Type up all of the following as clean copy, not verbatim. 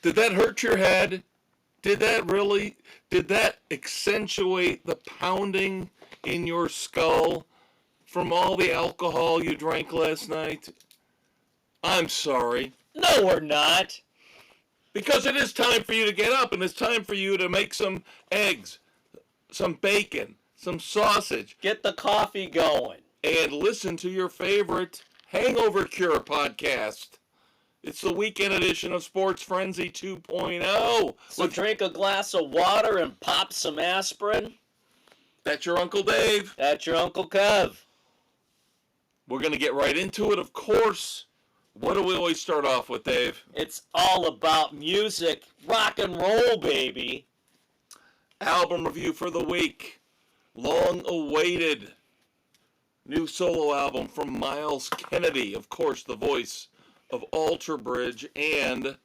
Did that hurt your head? Did that accentuate the pounding in your skull from all the alcohol you drank last night? I'm sorry. No, we're not. Because it is time for you to get up and it's time for you to make some eggs, some bacon, some sausage. Get the coffee going. And listen to your favorite Hangover Cure podcast. It's the weekend edition of Sports Frenzy 2.0. So drink a glass of water and pop some aspirin. That's your Uncle Dave. That's your Uncle Kev. We're going to get right into it, of course. What do we always start off with, Dave? It's all about music. Rock and roll, baby. Album review for the week. Long awaited new solo album from Myles Kennedy. Of course, the voice of Alter Bridge and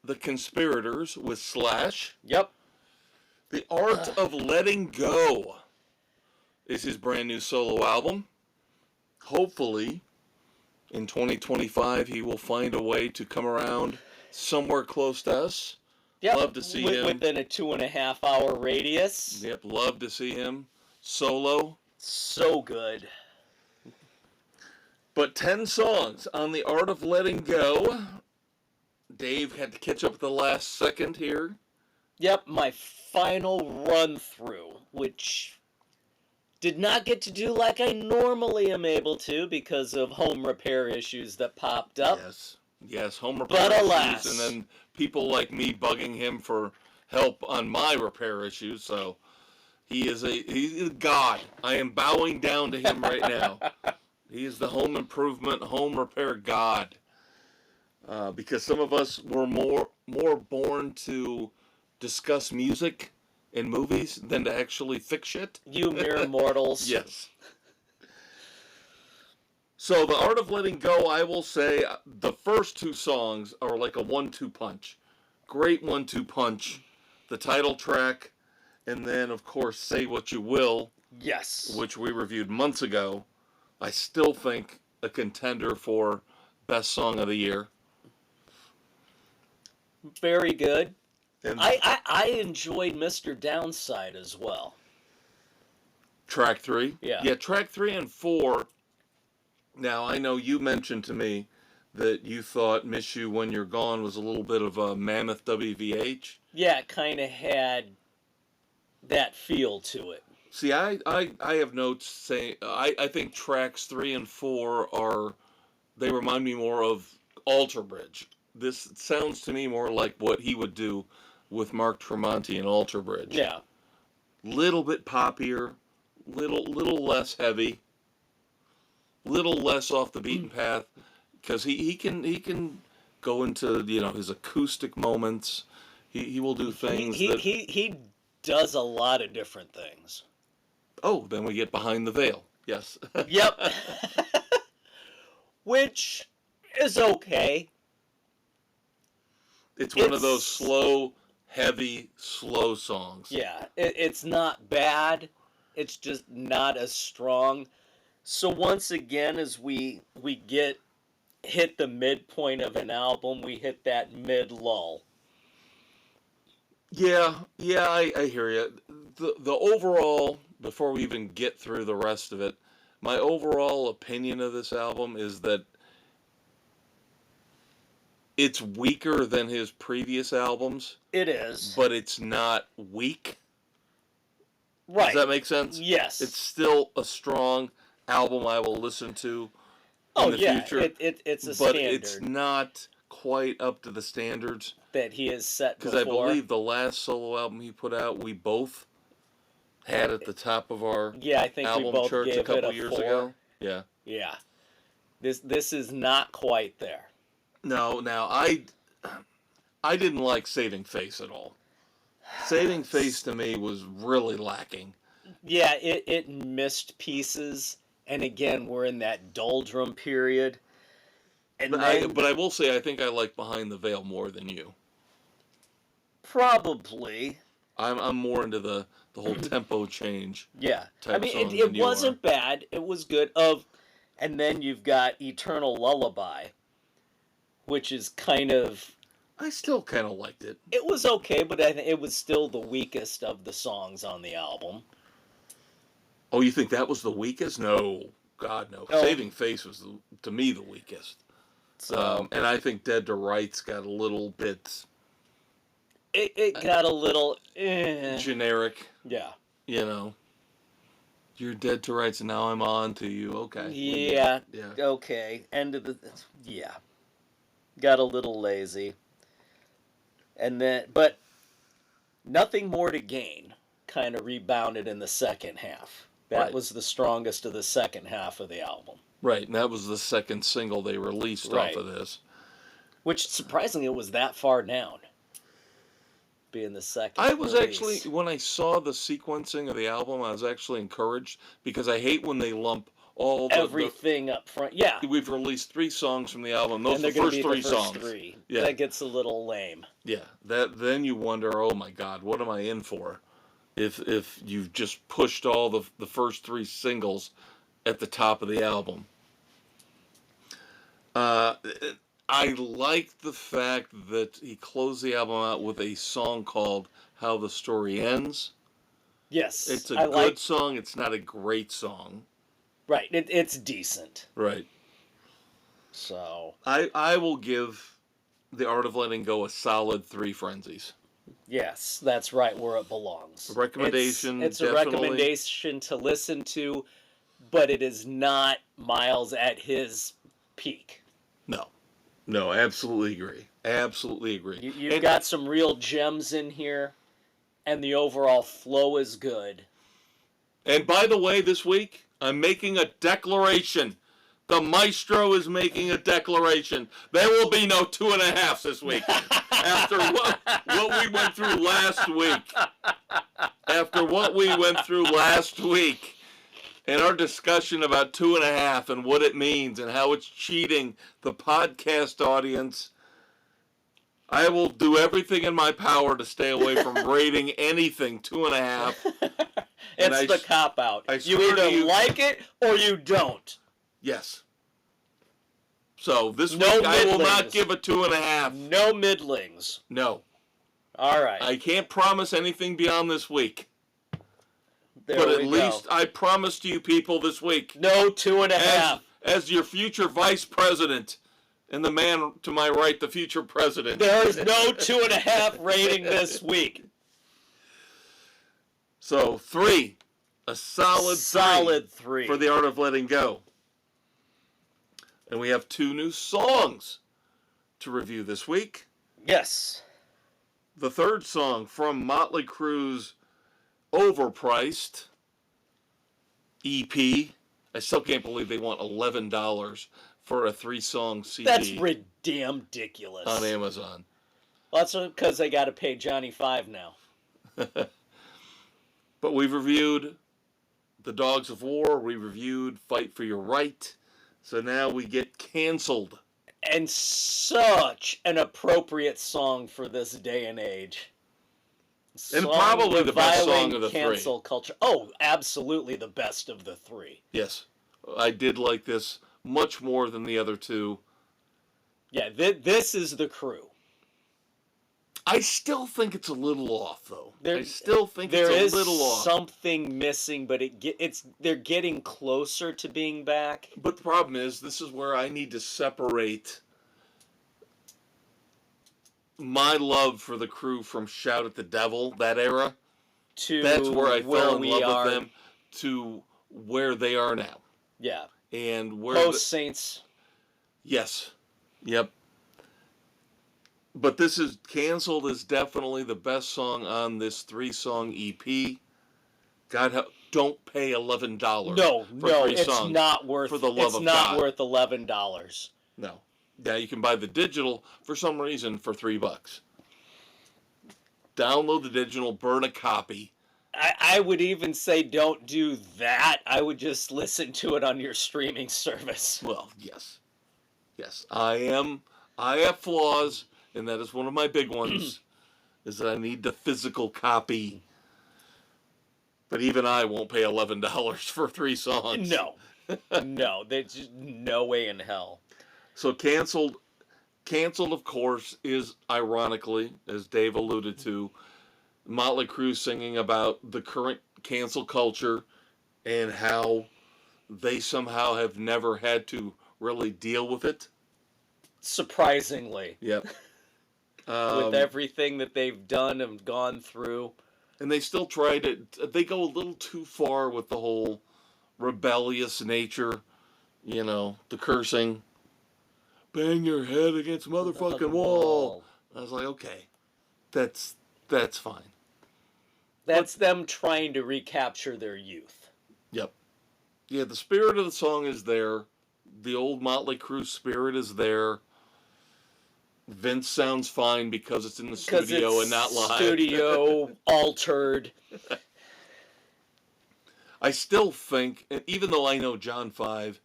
The Conspirators with Slash. Yep. The Art of Letting Go is his brand new solo album. Hopefully, in 2025, he will find a way to come around somewhere close to us. Yep. Love to see him. Within a 2.5 hour radius. Yep, love to see him solo. So good. But 10 songs on The Art of Letting Go. Dave had to catch up at the last second here. Yep, my final run through, which did not get to do like I normally am able to because of home repair issues that popped up. Yes, home repair but issues, alas. and then people like me bugging him for help on my repair issues. So he's a god. I am bowing down to him right now. He is the home improvement, home repair god. Because some of us were more born to discuss music in movies than to actually fix shit. You mere mortals. Yes. So The Art of Letting Go, I will say, the first two songs are like a 1-2 punch. Great 1-2 punch. The title track, and then, of course, Say What You Will. Yes. Which we reviewed months ago. I still think a contender for Best Song of the Year. Very good. And I enjoyed Mr. Downside as well. Track 3? Yeah. Yeah, track 3 and 4. Now, I know you mentioned to me that you thought Miss You When You're Gone was a little bit of a Mammoth WVH. Yeah, it kind of had that feel to it. See, I have notes saying I think tracks 3 and 4 they remind me more of Alter Bridge. This sounds to me more like what he would do with Mark Tremonti and Alter Bridge. Yeah. Little bit poppier, little less heavy, little less off the beaten path, because he can go into his acoustic moments. He will do things. He does a lot of different things. Oh, then we get Behind the Veil. Yes. Yep. Which is okay. It's one of those slow, heavy, slow songs. Yeah, it's not bad. It's just not as strong. So once again, as we hit the midpoint of an album, we hit that mid-lull. Yeah, I hear you. The overall, before we even get through the rest of it, my overall opinion of this album is that it's weaker than his previous albums. It is. But it's not weak. Right. Does that make sense? Yes. It's still a strong album I will listen to in the future. It's a but standard. It's not quite up to the standards that he has set before. Because I believe the last solo album he put out, we both had at the top of our I think album we both charts gave a couple it a years 4. ago. Yeah. Yeah. This is not quite there. No, now I didn't like Saving Face at all. Saving Face to me was really lacking. Yeah, it missed pieces, and again, we're in that doldrum period. And but I will say I think I like Behind the Veil more than you. Probably. I'm more into the whole tempo change. Yeah. I mean, it wasn't bad. It was good. And then you've got Eternal Lullaby, which is kind of I still kind of liked it. It was okay, but I think it was still the weakest of the songs on the album. Oh, you think that was the weakest? No. God, no. Oh. Saving Face was, to me, the weakest. So And I think Dead to Rights got a little bit... it got a little... generic. Yeah. You know. You're dead to rights and now I'm on to you. Okay. Yeah. Yeah. Okay. End of the... Yeah. Got a little lazy. And then... But Nothing More to Gain kind of rebounded in the second half. That Right. was the strongest of the second half of the album. Right, and that was the second single they released Right. off of this. Which, surprisingly, it was that far down. Being the second I was release. actually, when I saw the sequencing of the album, I was actually encouraged because I hate when they lump all everything up front. Yeah. We've released 3 songs from the album. Those And are they're the going to first be 3 the first songs. 3. Yeah. That gets a little lame. Yeah, then you wonder, oh my God, what am I in for? If you've just pushed all the first 3 singles at the top of the album. I like the fact that he closed the album out with a song called How the Story Ends. Yes. It's a good song. It's not a great song. Right. It's decent. Right. So. I will give The Art of Letting Go a solid 3 frenzies. Yes, that's right where it belongs. A recommendation. It's definitely. a recommendation to listen to, but it is not Myles at his peak. No, absolutely agree. Absolutely agree. You've got some real gems in here, and the overall flow is good. And by the way, this week, I'm making a declaration. The maestro is making a declaration. There will be no 2.5s this week. After what we went through last week. After what we went through last week. And our discussion about 2.5 and what it means and how it's cheating the podcast audience, I will do everything in my power to stay away from rating anything 2.5. It's the cop-out. You either like it or you don't. Yes. So this week I will not give a 2.5. No middlings. No. All right. I can't promise anything beyond this week. There but at least I promised you people this week. No 2.5. As your future vice president, and the man to my right, the future president. There is no 2.5 rating this week. So 3. A solid 3 for The Art of Letting Go. And we have 2 new songs to review this week. Yes. The third song from Motley Crue's Overpriced EP. I still can't believe they want $11 for a 3-song CD. That's ridiculous. On Amazon. Well, that's because they got to pay Johnny 5 now. But we've reviewed The Dogs of War. We reviewed Fight for Your Right. So now we get Canceled. And such an appropriate song for this day and age. And probably the best song of the 3. Cancel culture. Oh, absolutely the best of the 3. Yes. I did like this much more than the other 2. Yeah, this is the Crew. I still think it's a little off, though. There is something missing, but they're getting closer to being back. But the problem is, this is where I need to separate my love for the Crew from Shout at the Devil, that era. That's where I fell in love with them, to where they are now. Yeah. And where Post Saints. Yes. Yep. But this is Canceled is definitely the best song on this 3-song EP. God, don't pay $11. No, it's songs, not worth. For the love of God. It's not worth $11. No. Yeah, you can buy the digital for some reason for $3. Download the digital, burn a copy. I would even say don't do that. I would just listen to it on your streaming service. Well, yes. Yes, I have flaws, and that is one of my big ones, is that I need the physical copy. But even I won't pay $11 for 3 songs. No. No, there's just no way in hell. So Canceled, canceled, of course, is ironically, as Dave alluded to, Motley Crue singing about the current cancel culture and how they somehow have never had to really deal with it. Surprisingly. Yep. With everything that they've done and gone through. And they still try to, they go a little too far with the whole rebellious nature, you know, the cursing. Bang your head against motherfucking wall. I was like, okay, that's fine. That's them trying to recapture their youth. Yep. Yeah, the spirit of the song is there. The old Motley Crue spirit is there. Vince sounds fine because it's in the studio and not live. Studio altered. I still think, and even though I know John 5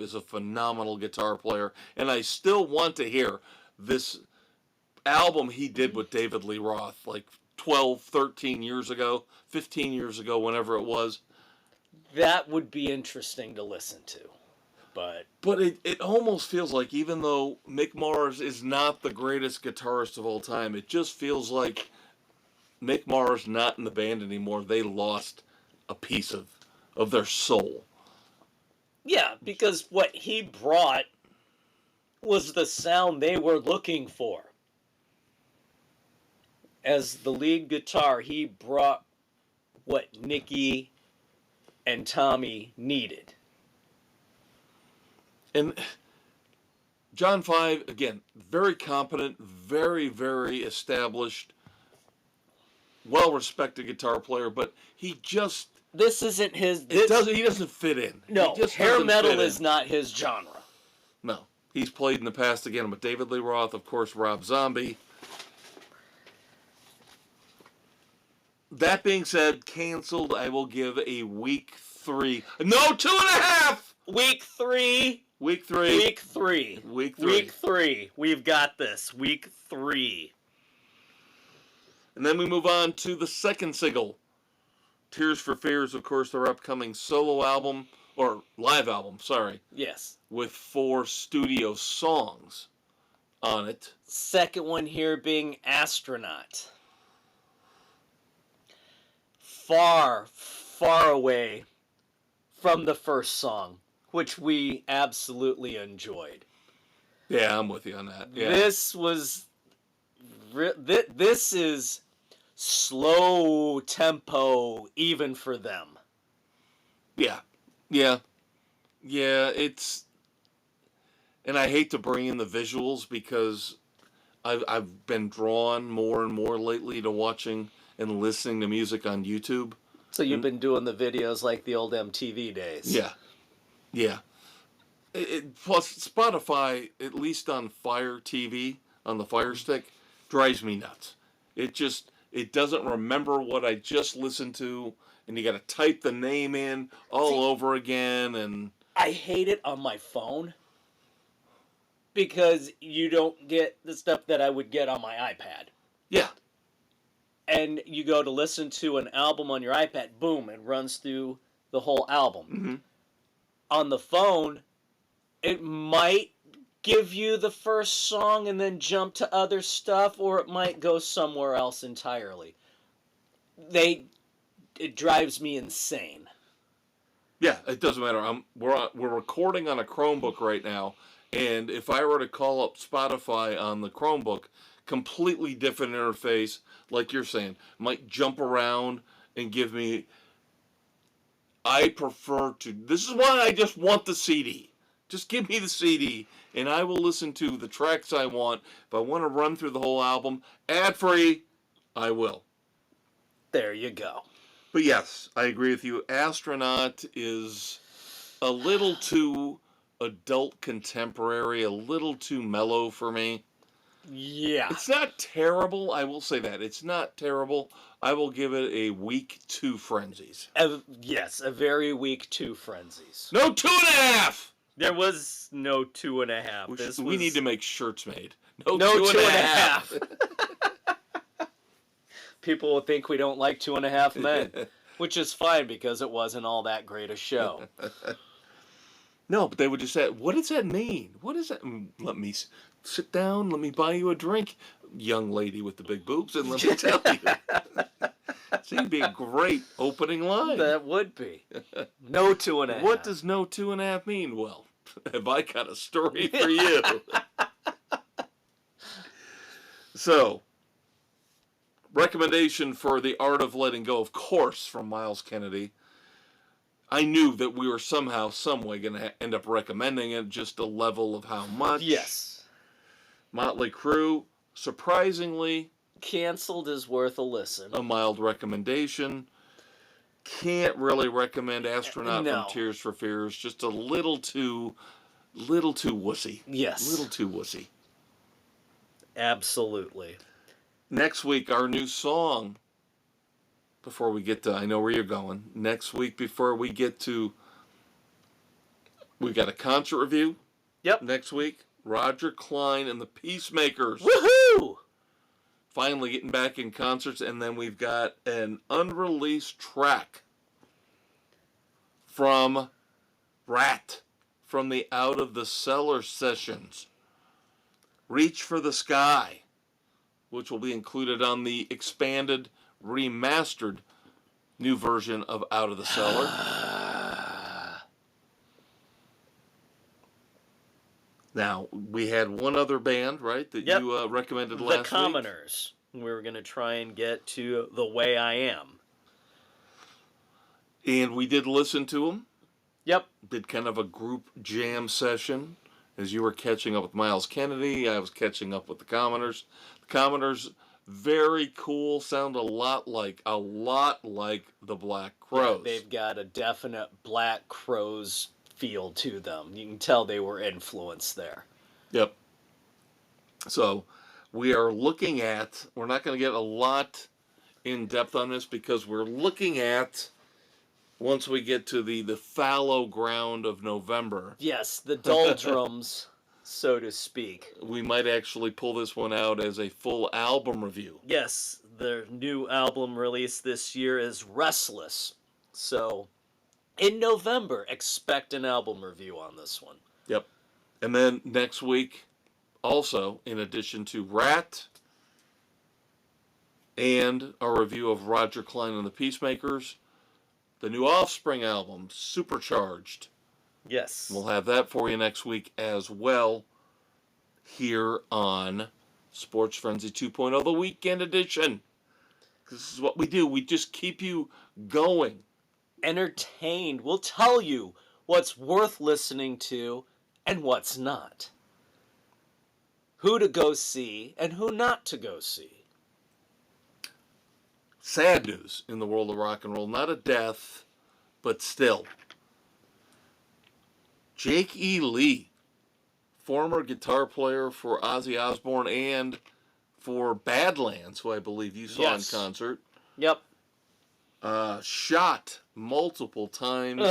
is a phenomenal guitar player, and I still want to hear this album he did with David Lee Roth like 12, 13 years ago, 15 years ago, whenever it was. That would be interesting to listen to. But it almost feels like, even though Mick Mars is not the greatest guitarist of all time, it just feels like Mick Mars not in the band anymore. They lost a piece of their soul. Yeah, because what he brought was the sound they were looking for. As the lead guitar, he brought what Nicky and Tommy needed. And John 5, again, very competent, very, very established, well-respected guitar player, but he just... This isn't his... He doesn't fit in. No, hair metal is not his genre. No. He's played in the past again with David Lee Roth, of course, Rob Zombie. That being said, canceled, I will give a week 3. No, 2.5! Week 3. Week 3. Week 3. Week 3. Week 3. We've got this. Week 3. And then we move on to the second single. Tears for Fears, of course, their upcoming solo album, or live album, sorry. Yes. With 4 studio songs on it. Second one here being Astronaut. Far, far away from the first song, which we absolutely enjoyed. Yeah, I'm with you on that. Yeah. This is slow tempo even for them. Yeah, it's, and I hate to bring in the visuals because I've been drawn more and more lately to watching and listening to music on YouTube. So you've been doing the videos like the old MTV days. Yeah. Plus, Spotify, at least on Fire TV, on the Fire Stick, drives me nuts. It doesn't remember what I just listened to, and you got to type the name in all over again. And I hate it on my phone because you don't get the stuff that I would get on my iPad. Yeah. And you go to listen to an album on your iPad, boom, it runs through the whole album. Mm-hmm. On the phone, it might give you the first song and then jump to other stuff, or it might go somewhere else entirely. It drives me insane. Yeah, it doesn't matter. We're recording on a Chromebook right now, and if I were to call up Spotify on the Chromebook, completely different interface, like you're saying, might jump around and give me... I prefer to... This is why I just want the CD. Just give me the CD, and I will listen to the tracks I want. If I want to run through the whole album, ad-free, I will. There you go. But yes, I agree with you. Astronaut is a little too adult contemporary, a little too mellow for me. Yeah. It's not terrible, I will say that. It's not terrible. I will give it a week 2 Frenzies. Yes, a very week 2 Frenzies. No, 2.5! There was no 2.5. We need to make shirts made. No 2.5. People will think we don't like 2.5 Men, which is fine because it wasn't all that great a show. No, but they would just say, "What does that mean? What is that?" Let me sit down. Let me buy you a drink, young lady with the big boobs, and let me tell you. So it'd be a great opening line. That would be. No 2.5. What does no 2.5 mean? Well, have I got a story for you? So, recommendation for The Art of Letting Go, of course, from Myles Kennedy. I knew that we were somehow, some way going to end up recommending it, just a level of how much. Yes. Motley Crue, surprisingly, Canceled is worth a listen. a mild recommendation. Can't really recommend Astronaut No. from Tears for Fears. Just a little too wussy. Yes. A little too wussy. Absolutely. Next week, our new song. Before we get to, I know where you're going. Next week, before we get to, we got a concert review. Yep. Next week, Roger Clyne and the Peacemakers. Woohoo! Finally getting back in concerts, and then we've got an unreleased track from Rat from the Out of the Cellar sessions. Reach for the Sky, which will be included on the expanded, remastered new version of Out of the Cellar. Now, we had one other band, right, that you recommended last week? The Commoners. We were going to try and get to The Way I Am. And we did listen to them. Yep. Did kind of a group jam session. As you were catching up with Myles Kennedy, I was catching up with the Commoners. The Commoners, very cool, sound a lot like the Black Crowes. Yeah, they've got a definite Black Crowes feel to them. You can tell they were influenced there. Yep. So we are looking at, we're not going to get a lot in depth on this because we're looking at, once we get to the fallow ground of November. Yes, the doldrums, so to speak. We might actually pull this one out as a full album review. Yes, their new album released this year is Restless. So, in November, expect an album review on this one. Yep. And then next week, also, in addition to Rat and a review of Roger Clyne and the Peacemakers, the new Offspring album, Supercharged. Yes. We'll have that for you next week as well here on Sports Frenzy 2.0, the weekend edition. This is what we do. We just keep you going. Entertained. We'll tell you what's worth listening to and what's not. Who to go see and who not to go see. Sad news in the world of rock and roll. Not a death, but still. Jake E. Lee, former guitar player for Ozzy Osbourne and for Badlands, who I believe you saw in concert. Yep. Shot multiple times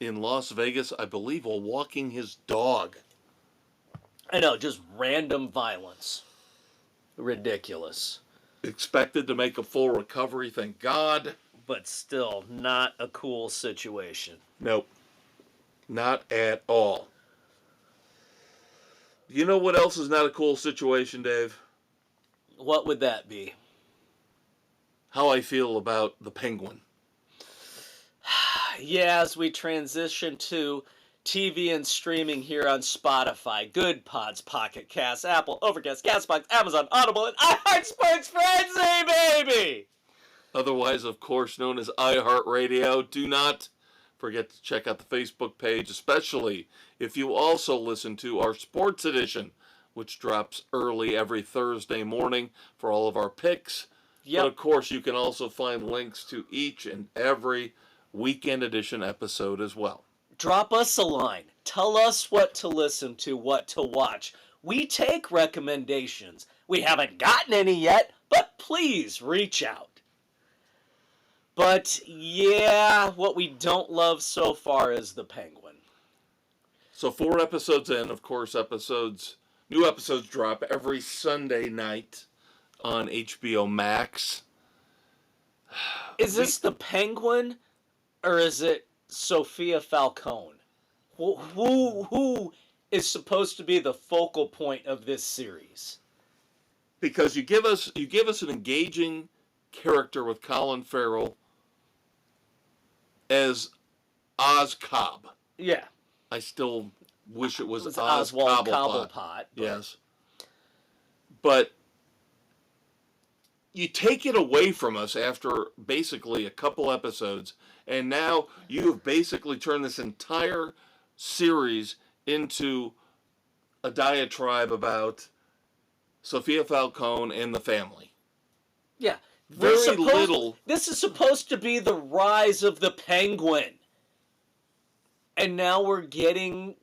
in Las Vegas, I believe, while walking his dog. I know, just random violence. Ridiculous. Expected to make a full recovery, thank God. But still, not a cool situation. Nope. Not at all. You know what else is not a cool situation, Dave? What would that be? How I feel about the Penguin. Yeah, as we transition to TV and streaming here on Spotify, Good Pods, Pocket Cast, Apple, Overcast, Castbox, Amazon, Audible, and iHeart Sports Frenzy, baby! Otherwise, of course, known as iHeartRadio. Do not forget to check out the Facebook page, especially if you also listen to our Sports Edition, which drops early every Thursday morning for all of our picks. Yep. But, of course, you can also find links to each and every Weekend Edition episode as well. Drop us a line. Tell us what to listen to, what to watch. We take recommendations. We haven't gotten any yet, but please reach out. But yeah, what we don't love so far is the Penguin. So 4 episodes in, of course, new episodes drop every Sunday night on HBO Max. Is this the Penguin or is it Sophia Falcone? Who is supposed to be the focal point of this series? Because you give us an engaging character with Colin Farrell as Oz Cobb. Yeah. I still wish it was Oz Oswald Cobblepot. Cobblepot. Yes. But you take it away from us after basically a couple episodes, and now you have basically turned this entire series into a diatribe about Sophia Falcone and the family. Yeah. Very little. This is supposed to be the rise of the Penguin. And now we're getting,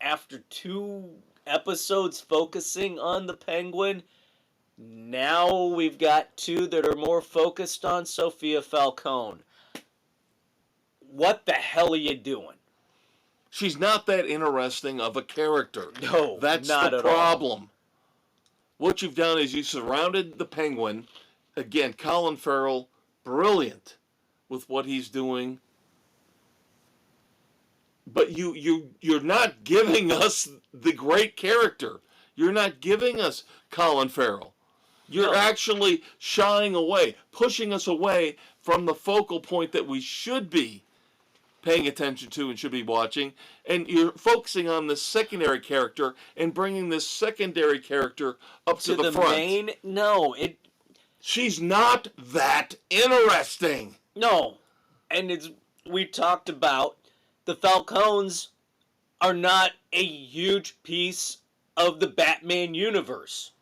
after 2 episodes focusing on the Penguin, now we've got 2 that are more focused on Sophia Falcone. What the hell are you doing? She's not that interesting of a character. No, that's not the at problem. all. What you've done is you surrounded the Penguin. Again, Colin Farrell, brilliant with what he's doing. But you're not giving us the great character. You're not giving us Colin Farrell. You're actually shying away, pushing us away from the focal point that we should be paying attention to and should be watching. And you're focusing on this secondary character and bringing this secondary character up to the front. Main? No, she's not that interesting. No. And we talked about the Falcones are not a huge piece of the Batman universe.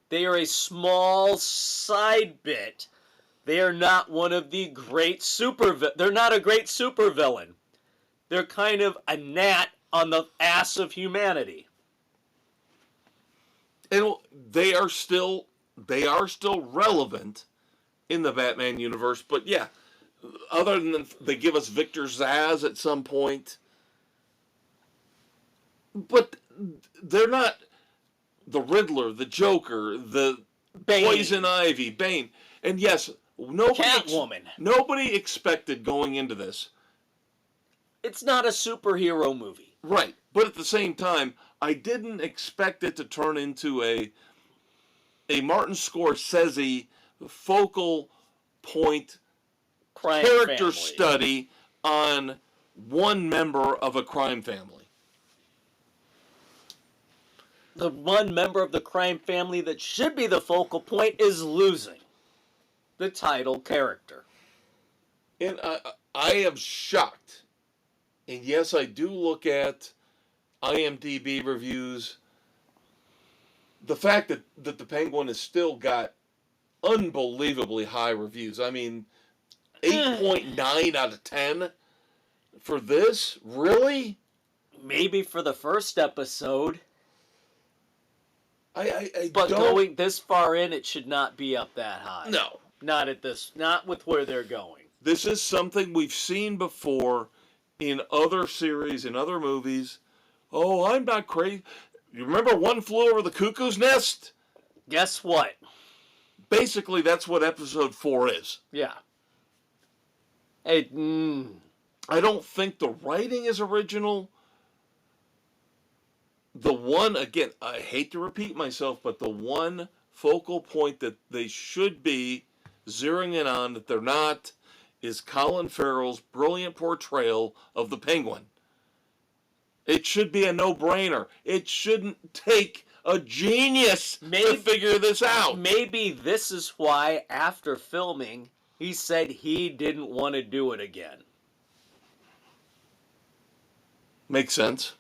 They are a small side bit. They are not one of the great they're not a great supervillain. They're kind of a gnat on the ass of humanity. And they are still relevant in the Batman universe, but yeah, other than they give us Victor Zsasz at some point, but they're not the Riddler, the Joker, the Bane. Poison Ivy, Bane. And yes, Catwoman. Nobody expected going into this. It's not a superhero movie. Right. But at the same time, I didn't expect it to turn into a Martin Scorsese focal point Crime character family. study on one member of a crime family. The one member of the crime family that should be the focal point is losing the title character. And I am shocked. And yes, I do look at IMDb reviews. The fact that the Penguin has still got unbelievably high reviews. I mean, 8.9 out of 10 for this? Really? Maybe for the first episode. But going this far in, it should not be up that high. No. Not with where they're going. This is something we've seen before in other series, in other movies. Oh, I'm not crazy. You remember One Flew Over the Cuckoo's Nest? Guess what? Basically, that's what episode 4 is. Yeah. I don't think the writing is original. The one, again, I hate to repeat myself, but the one focal point that they should be zeroing in on, that they're not, is Colin Farrell's brilliant portrayal of the Penguin. It should be a no-brainer. It shouldn't take a genius to figure this out. Maybe this is why, after filming, he said he didn't want to do it again. Makes sense.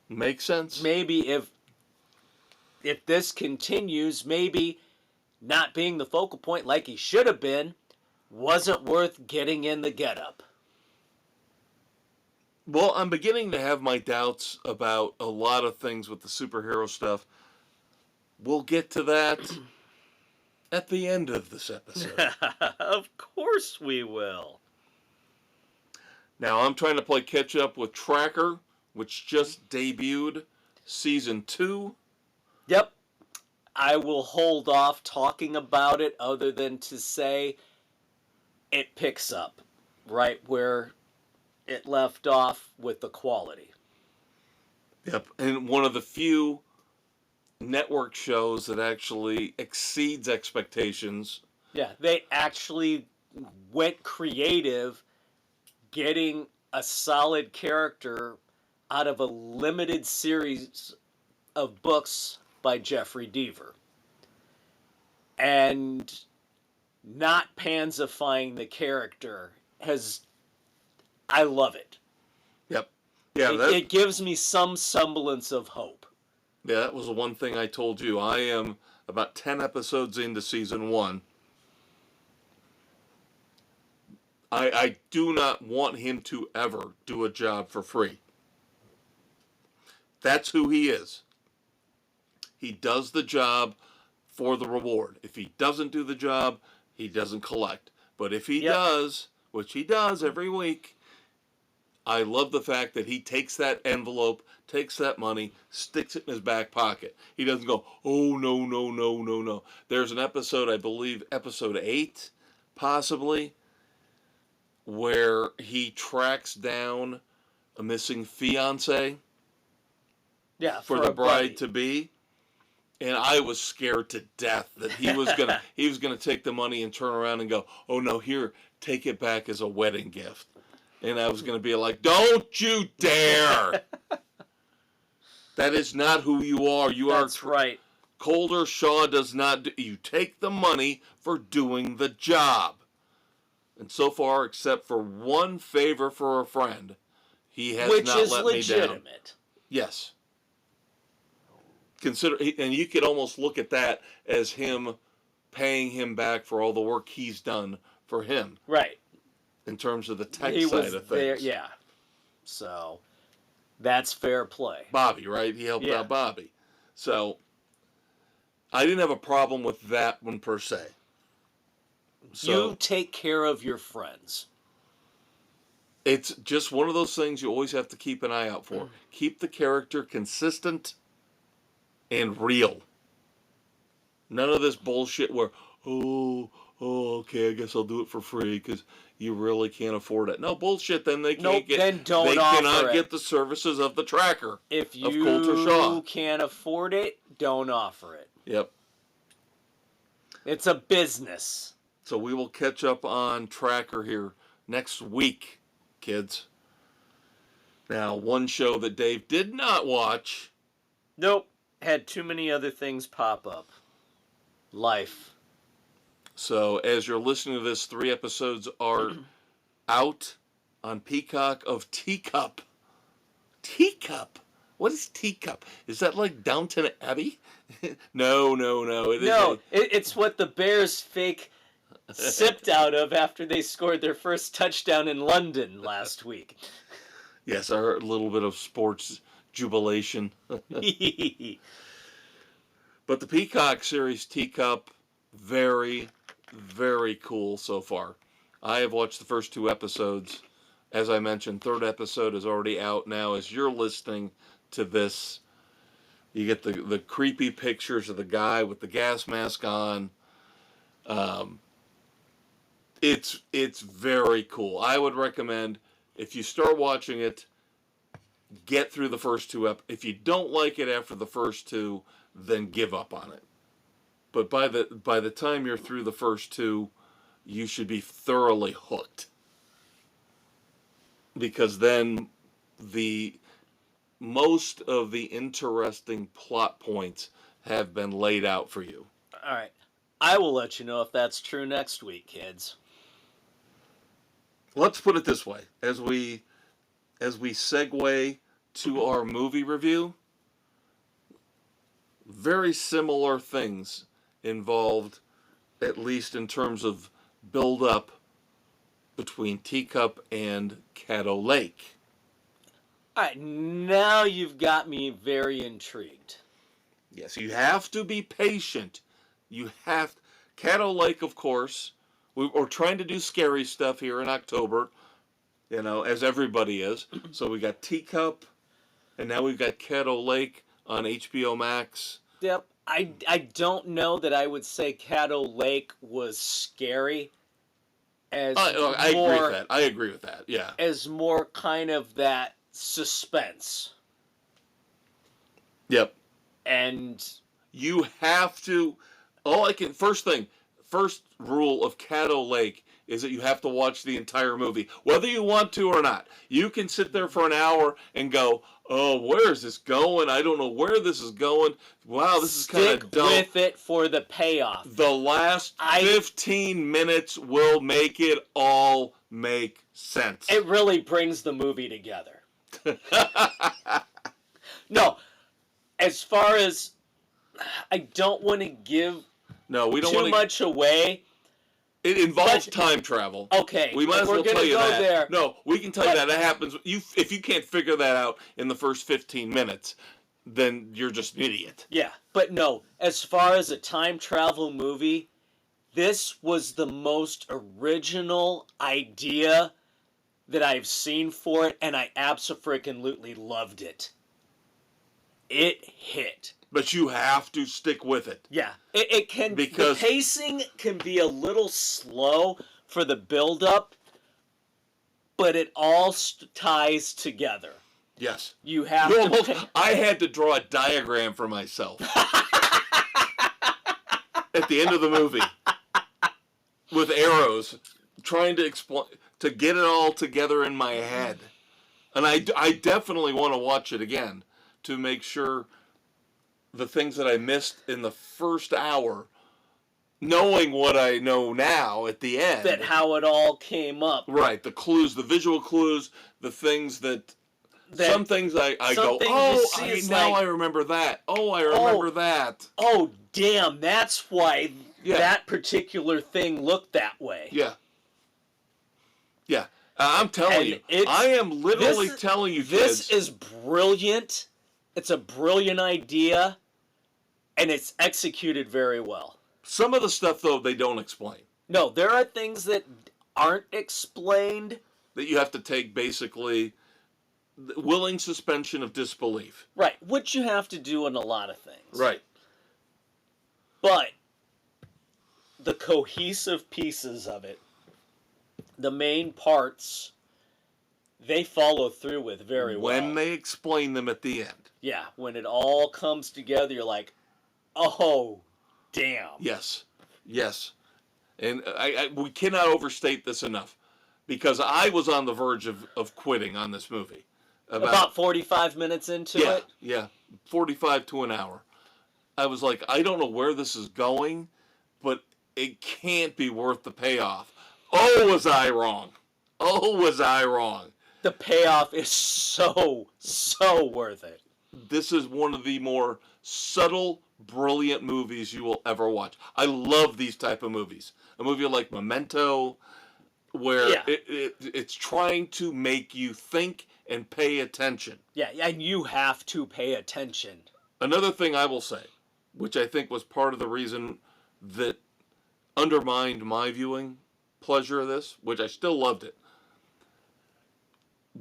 Makes sense. Maybe if this continues, maybe not being the focal point like he should have been wasn't worth getting in the getup. Well, I'm beginning to have my doubts about a lot of things with the superhero stuff. We'll get to that at the end of this episode. Of course we will. Now, I'm trying to play catch up with Tracker, which just debuted season 2. Yep. I will hold off talking about it other than to say it picks up right where it left off with the quality. Yep. And one of the few network shows that actually exceeds expectations. Yeah, they actually went creative, getting a solid character out of a limited series of books by Jeffrey Deaver. And not pansifying the character I love it. Yep. Yeah, it gives me some semblance of hope. Yeah, that was the one thing I told you. I am about 10 episodes into season 1. I do not want him to ever do a job for free. That's who he is. He does the job for the reward. If he doesn't do the job, he doesn't collect. But if he does, which he does every week, I love the fact that he takes that envelope, takes that money, sticks it in his back pocket. He doesn't go, oh, no, no, no, no, no. There's an episode, I believe, episode 8, possibly, where he tracks down a missing fiance for the bride-to-be. And I was scared to death that he was gonna take the money and turn around and go, oh no, here, take it back as a wedding gift. And I was gonna be like, don't you dare! That is not who you are. That's right. Calder Shaw does not. You take the money for doing the job. And so far, except for one favor for a friend, he has not let me down. Legitimate. Yes. Consider, and you could almost look at that as him paying him back for all the work he's done for him. Right. In terms of the tech side of things. There, yeah. So, that's fair play. Bobby, right? He helped out Bobby. So, I didn't have a problem with that one per se. So, you take care of your friends. It's just one of those things you always have to keep an eye out for. Keep the character consistent and real. None of this bullshit where, okay, I guess I'll do it for free because you really can't afford it. No bullshit. Then they can't get. Then don't they offer cannot it. get the services of the tracker. If you can't afford it, don't offer it. Yep. It's a business. So we will catch up on Tracker here next week, kids. Now, one show that Dave did not watch. Nope. Had too many other things pop up. Life. So, as you're listening to this, 3 episodes are out on Peacock of Teacup. Teacup? What is Teacup? Is that like Downton Abbey? No. It's what the Bears fake sipped out of after they scored their first touchdown in London last week. Yes, our little bit of sports jubilation. But the Peacock series Teacup, very, very cool so far. I have watched the first 2 episodes. As I mentioned, 3rd episode is already out now. As you're listening to this, you get the creepy pictures of the guy with the gas mask on. It's very cool. I would recommend, if you start watching it, get through the first 2 If you don't like it after the first 2, then give up on it. But by the time you're through the first 2, you should be thoroughly hooked. Because then most of the interesting plot points have been laid out for you. All right. I will let you know if that's true next week, kids. Let's put it this way. As we segue to our movie review, very similar things involved, at least in terms of build-up, between Teacup and Caddo Lake. All right, now you've got me very intrigued. Yes, you have to be patient. Caddo Lake, of course. We're trying to do scary stuff here in October, as everybody is. So we got Teacup, and now we've got Caddo Lake on HBO Max. Yep. I don't know that I would say Caddo Lake was scary. I agree with that. Yeah. As more kind of that suspense. Yep. And You have to. First rule of Caddo Lake is that you have to watch the entire movie, whether you want to or not. You can sit there for an hour and go, "Oh, where is this going? I don't know where this is going. Wow, this is kind of dumb." Stick with it for the payoff. The last 15 minutes will make it all make sense. It really brings the movie together. No, as far as I don't want to give too much away. It involves time travel. Okay, we might as well tell you that. There. No, we can tell you that. It happens. If you can't figure that out in the first 15 minutes, then you're just an idiot. Yeah, but no, as far as a time travel movie, this was the most original idea that I've seen for it, and I abso-freaking-lutely loved it. It hit. But you have to stick with it. Yeah, it can. Because the pacing can be a little slow for the build-up, but it all ties together. Yes. You have to. I had to draw a diagram for myself at the end of the movie with arrows, trying to explain, to get it all together in my head. And I definitely want to watch it again to make sure the things that I missed in the first hour, knowing what I know now at the end. That how it all came up. Right, the clues, the visual clues, the things that some things I go, now I remember that. Oh, I remember that. Oh, damn, that's why that particular thing looked that way. Yeah. Yeah. I'm telling you. I am literally telling you, this is brilliant. It's a brilliant idea, and it's executed very well. Some of the stuff, though, they don't explain. No, there are things that aren't explained. That you have to take, basically, willing suspension of disbelief. Right, which you have to do in a lot of things. Right. But the cohesive pieces of it, the main parts, they follow through with very well. When they explain them at the end. Yeah, when it all comes together, you're like, oh, damn. Yes, yes. And we cannot overstate this enough, because I was on the verge of quitting on this movie. About 45 minutes into it? Yeah, 45 to an hour. I was like, I don't know where this is going, but it can't be worth the payoff. Oh, was I wrong. Oh, was I wrong. The payoff is so worth it. This is one of the more subtle, brilliant movies you will ever watch. I love these type of movies. A movie like Memento, where it's trying to make you think and pay attention. Yeah, and you have to pay attention. Another thing I will say, which I think was part of the reason that undermined my viewing pleasure of this, which I still loved it.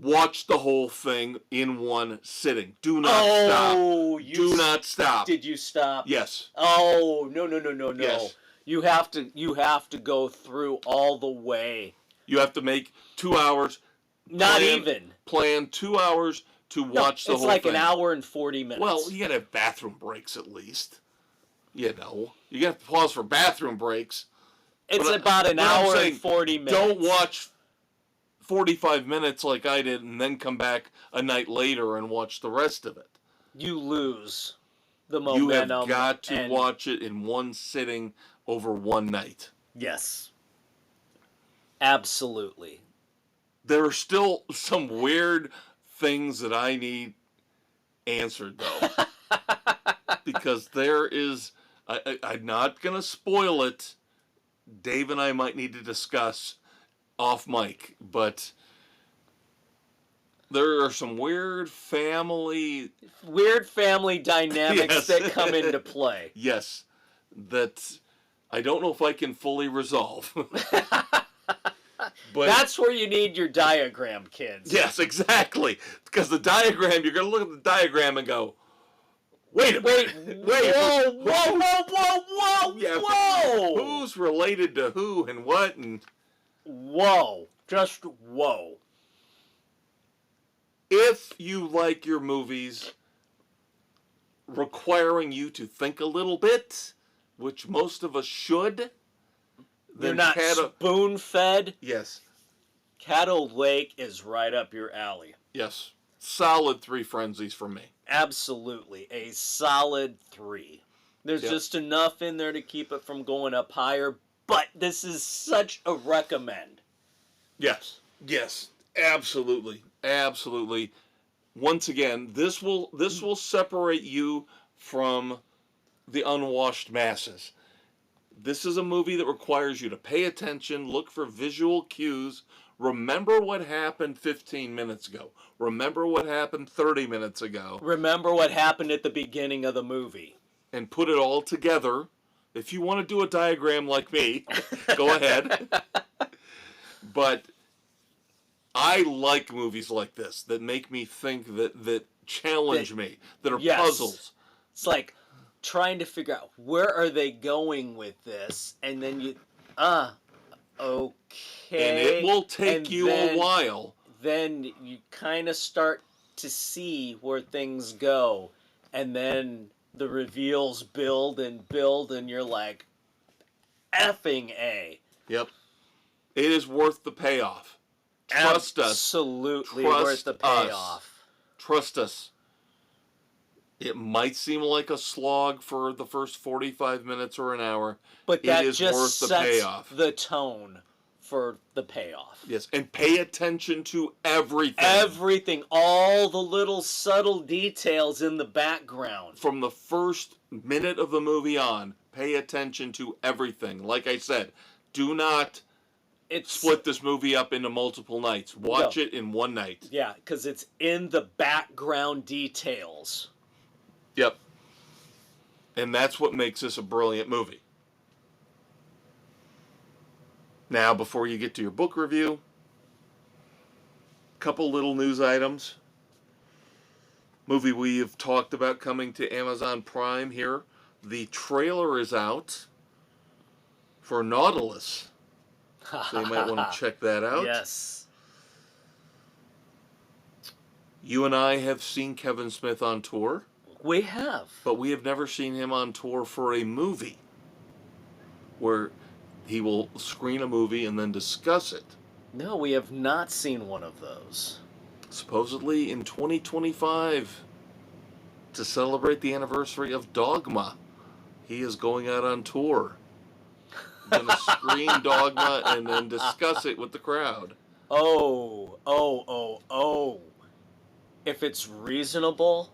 Watch the whole thing in one sitting. Do not stop. Do not stop. Did you stop? Yes. Oh, no. Yes. You have to go through all the way. You have to make 2 hours. Plan 2 hours to watch the whole thing. It's like an hour and 40 minutes. Well, you gotta have bathroom breaks at least. You know. You gotta pause for bathroom breaks. It's about an hour and 40 minutes. Don't watch 45 minutes like I did and then come back a night later and watch the rest of it. You lose the momentum. You have got to watch it in one sitting over one night. Yes. Absolutely. There are still some weird things that I need answered, though. Because there is... I'm not going to spoil it. Dave and I might need to discuss off mic, but there are some weird family dynamics that come into play. Yes, that I don't know if I can fully resolve. But that's where you need your diagram, kids. Yes, exactly. Because the diagram, you're going to look at the diagram and go, wait. Whoa. Yeah, whoa. Who's related to who and what and... Whoa. Just whoa. If you like your movies requiring you to think a little bit, which most of us should. You're not spoon-fed. Yes. Caddo Lake is right up your alley. Yes. Solid 3 frenzies for me. Absolutely. A solid 3. There's just enough in there to keep it from going up higher, but this is such a recommend. Yes. Yes. Absolutely. Absolutely. Once again, this will separate you from the unwashed masses. This is a movie that requires you to pay attention, look for visual cues, remember what happened 15 minutes ago, remember what happened 30 minutes ago. Remember what happened at the beginning of the movie. And put it all together. If you want to do a diagram like me, go ahead. But I like movies like this that make me think, that challenge me, that are puzzles. It's like trying to figure out where are they going with this, and then you, okay. And it will take you a while. Then you kind of start to see where things go, and then the reveals build, and you're like, effing A. Yep. It is worth the payoff. Trust us. Absolutely worth the payoff. Trust us. It might seem like a slog for the first 45 minutes or an hour. But that just worth the sets payoff. the tone for the payoff. Yes, and pay attention to everything. Everything. All the little subtle details in the background. From the first minute of the movie on, pay attention to everything. Like I said, do not split this movie up into multiple nights. Watch it in one night. Yeah, because it's in the background details. Yep. And that's what makes this a brilliant movie. Now, before you get to your book review, a couple little news items. Movie we have talked about coming to Amazon Prime here. The trailer is out for Nautilus. So you might want to check that out. Yes. You and I have seen Kevin Smith on tour. We have. But we have never seen him on tour for a movie where he will screen a movie and then discuss it. No, we have not seen one of those. Supposedly in 2025, to celebrate the anniversary of Dogma, he is going out on tour. Going to screen Dogma and then discuss it with the crowd. Oh. If it's reasonable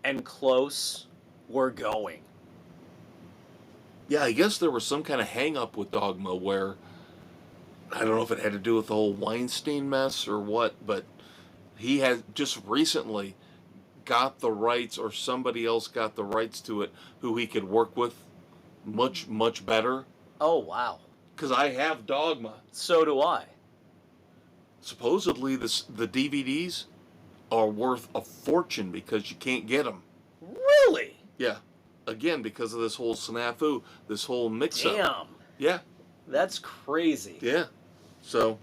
and close, we're going. Yeah, I guess there was some kind of hang-up with Dogma where, I don't know if it had to do with the whole Weinstein mess or what, but he had just recently got the rights, or somebody else got the rights to it, who he could work with much, much better. Oh, wow. Because I have Dogma. So do I. Supposedly, the DVDs are worth a fortune because you can't get them. Really? Yeah. Again, because of this whole snafu, this whole mix-up. Damn. Yeah. That's crazy. Yeah. So.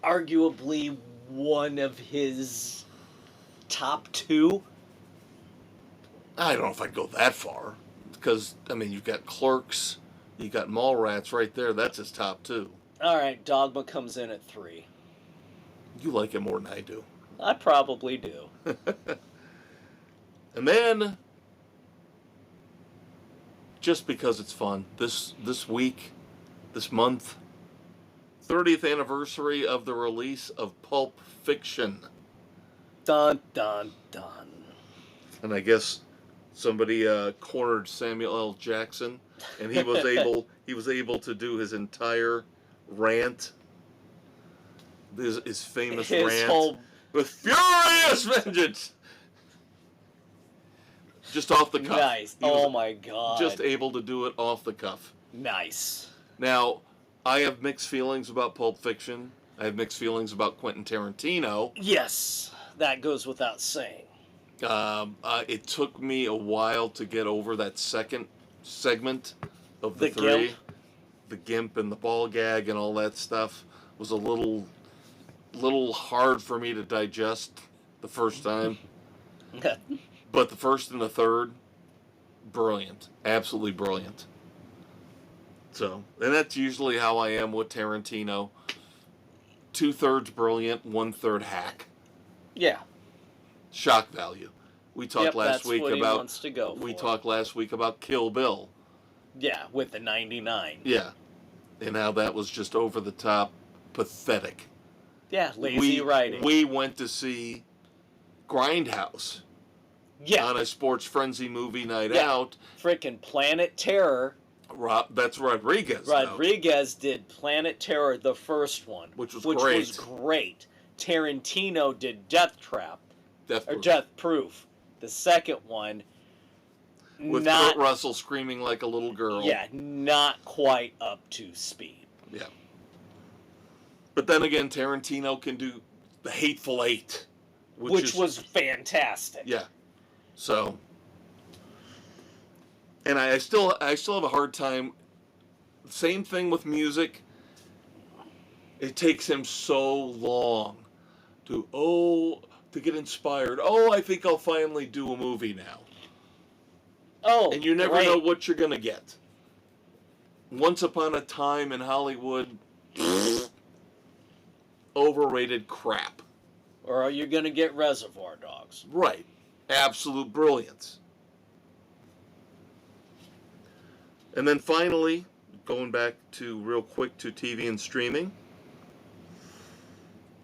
Arguably one of his top 2? I don't know if I'd go that far. Because, I mean, you've got Clerks, you've got Mallrats right there. That's his top 2. All right, Dogma comes in at 3. You like it more than I do. I probably do. And then, just because it's fun, this week, this month, 30th anniversary of the release of Pulp Fiction. Dun, dun, dun. And I guess somebody cornered Samuel L. Jackson, and he was able to do his entire rant, his famous rant with furious vengeance. Just off the cuff. Nice. Oh my God. Just able to do it off the cuff. Nice. Now, I have mixed feelings about Pulp Fiction. I have mixed feelings about Quentin Tarantino. Yes, that goes without saying. It took me a while to get over that second segment of the 3. Gimp. The Gimp and the ball gag and all that stuff was a little hard for me to digest the first time. But the first and the third, brilliant. Absolutely brilliant. So, and that's usually how I am with Tarantino. 2/3 brilliant, 1/3 hack. Yeah. Shock value. We talked last week what he about wants to go we for. talked last week about Kill Bill. Yeah, with the 99. Yeah. And how that was just over the top, pathetic. Yeah, lazy writing. We went to see Grindhouse. Yeah. On a sports frenzy movie night out. Frickin' Planet Terror. That's Rodriguez. Rodriguez did Planet Terror, the first one. Which was great. Tarantino did Death Trap. Death Proof. The second one. With Kurt Russell screaming like a little girl. Yeah, not quite up to speed. Yeah. But then again, Tarantino can do The Hateful Eight. Which was fantastic. Yeah. So. And I still have a hard time. Same thing with music. It takes him so long to get inspired. I think I'll finally do a movie now. And you never know what you're going to get. Once Upon a Time in Hollywood, overrated crap. Or are you going to get Reservoir Dogs? Right. Absolute brilliance. And then finally, going back to real quick to TV and streaming,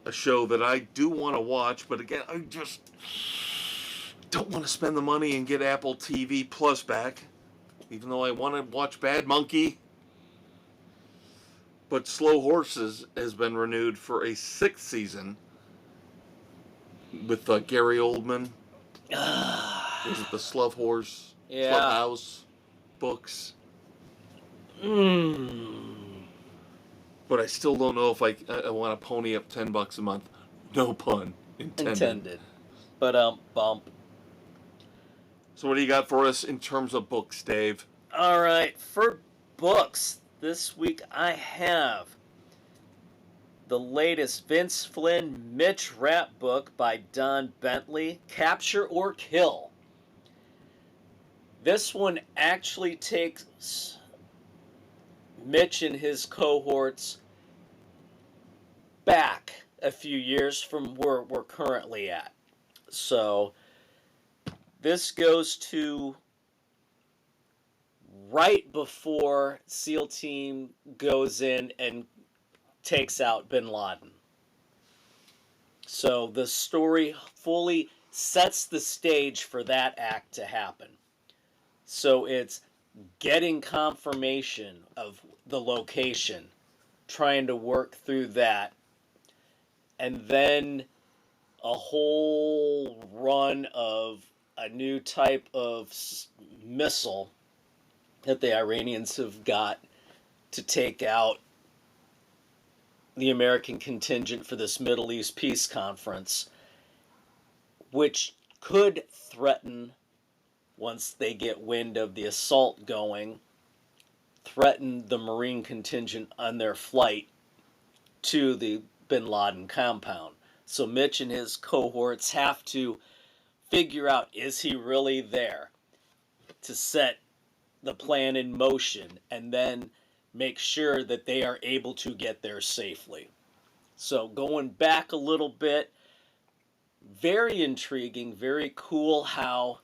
a show that I do want to watch, but again, I just don't want to spend the money and get Apple TV Plus back, even though I want to watch Bad Monkey. But Slow Horses has been renewed for a 6th season with Gary Oldman. Is it the Slough Horse? Yeah. Slough House books. But I still don't know if I want to pony up $10 a month. No pun intended. But bump. So what do you got for us in terms of books, Dave? All right, for books this week I have the latest Vince Flynn Mitch Rapp book by Don Bentley, Capture or Kill. This one actually takes Mitch and his cohorts back a few years from where we're currently at. So this goes to right before SEAL Team goes in and takes out bin Laden. So the story fully sets the stage for that act to happen. So it's getting confirmation of the location, trying to work through that, and then a whole run of a new type of missile that the Iranians have got to take out the American contingent for this Middle East Peace Conference, which could threaten, once they get wind of the assault going, threaten the Marine contingent on their flight to the bin Laden compound. So Mitch and his cohorts have to figure out, is he really there, to set the plan in motion and then make sure that they are able to get there safely. So going back a little bit, very intriguing, very cool how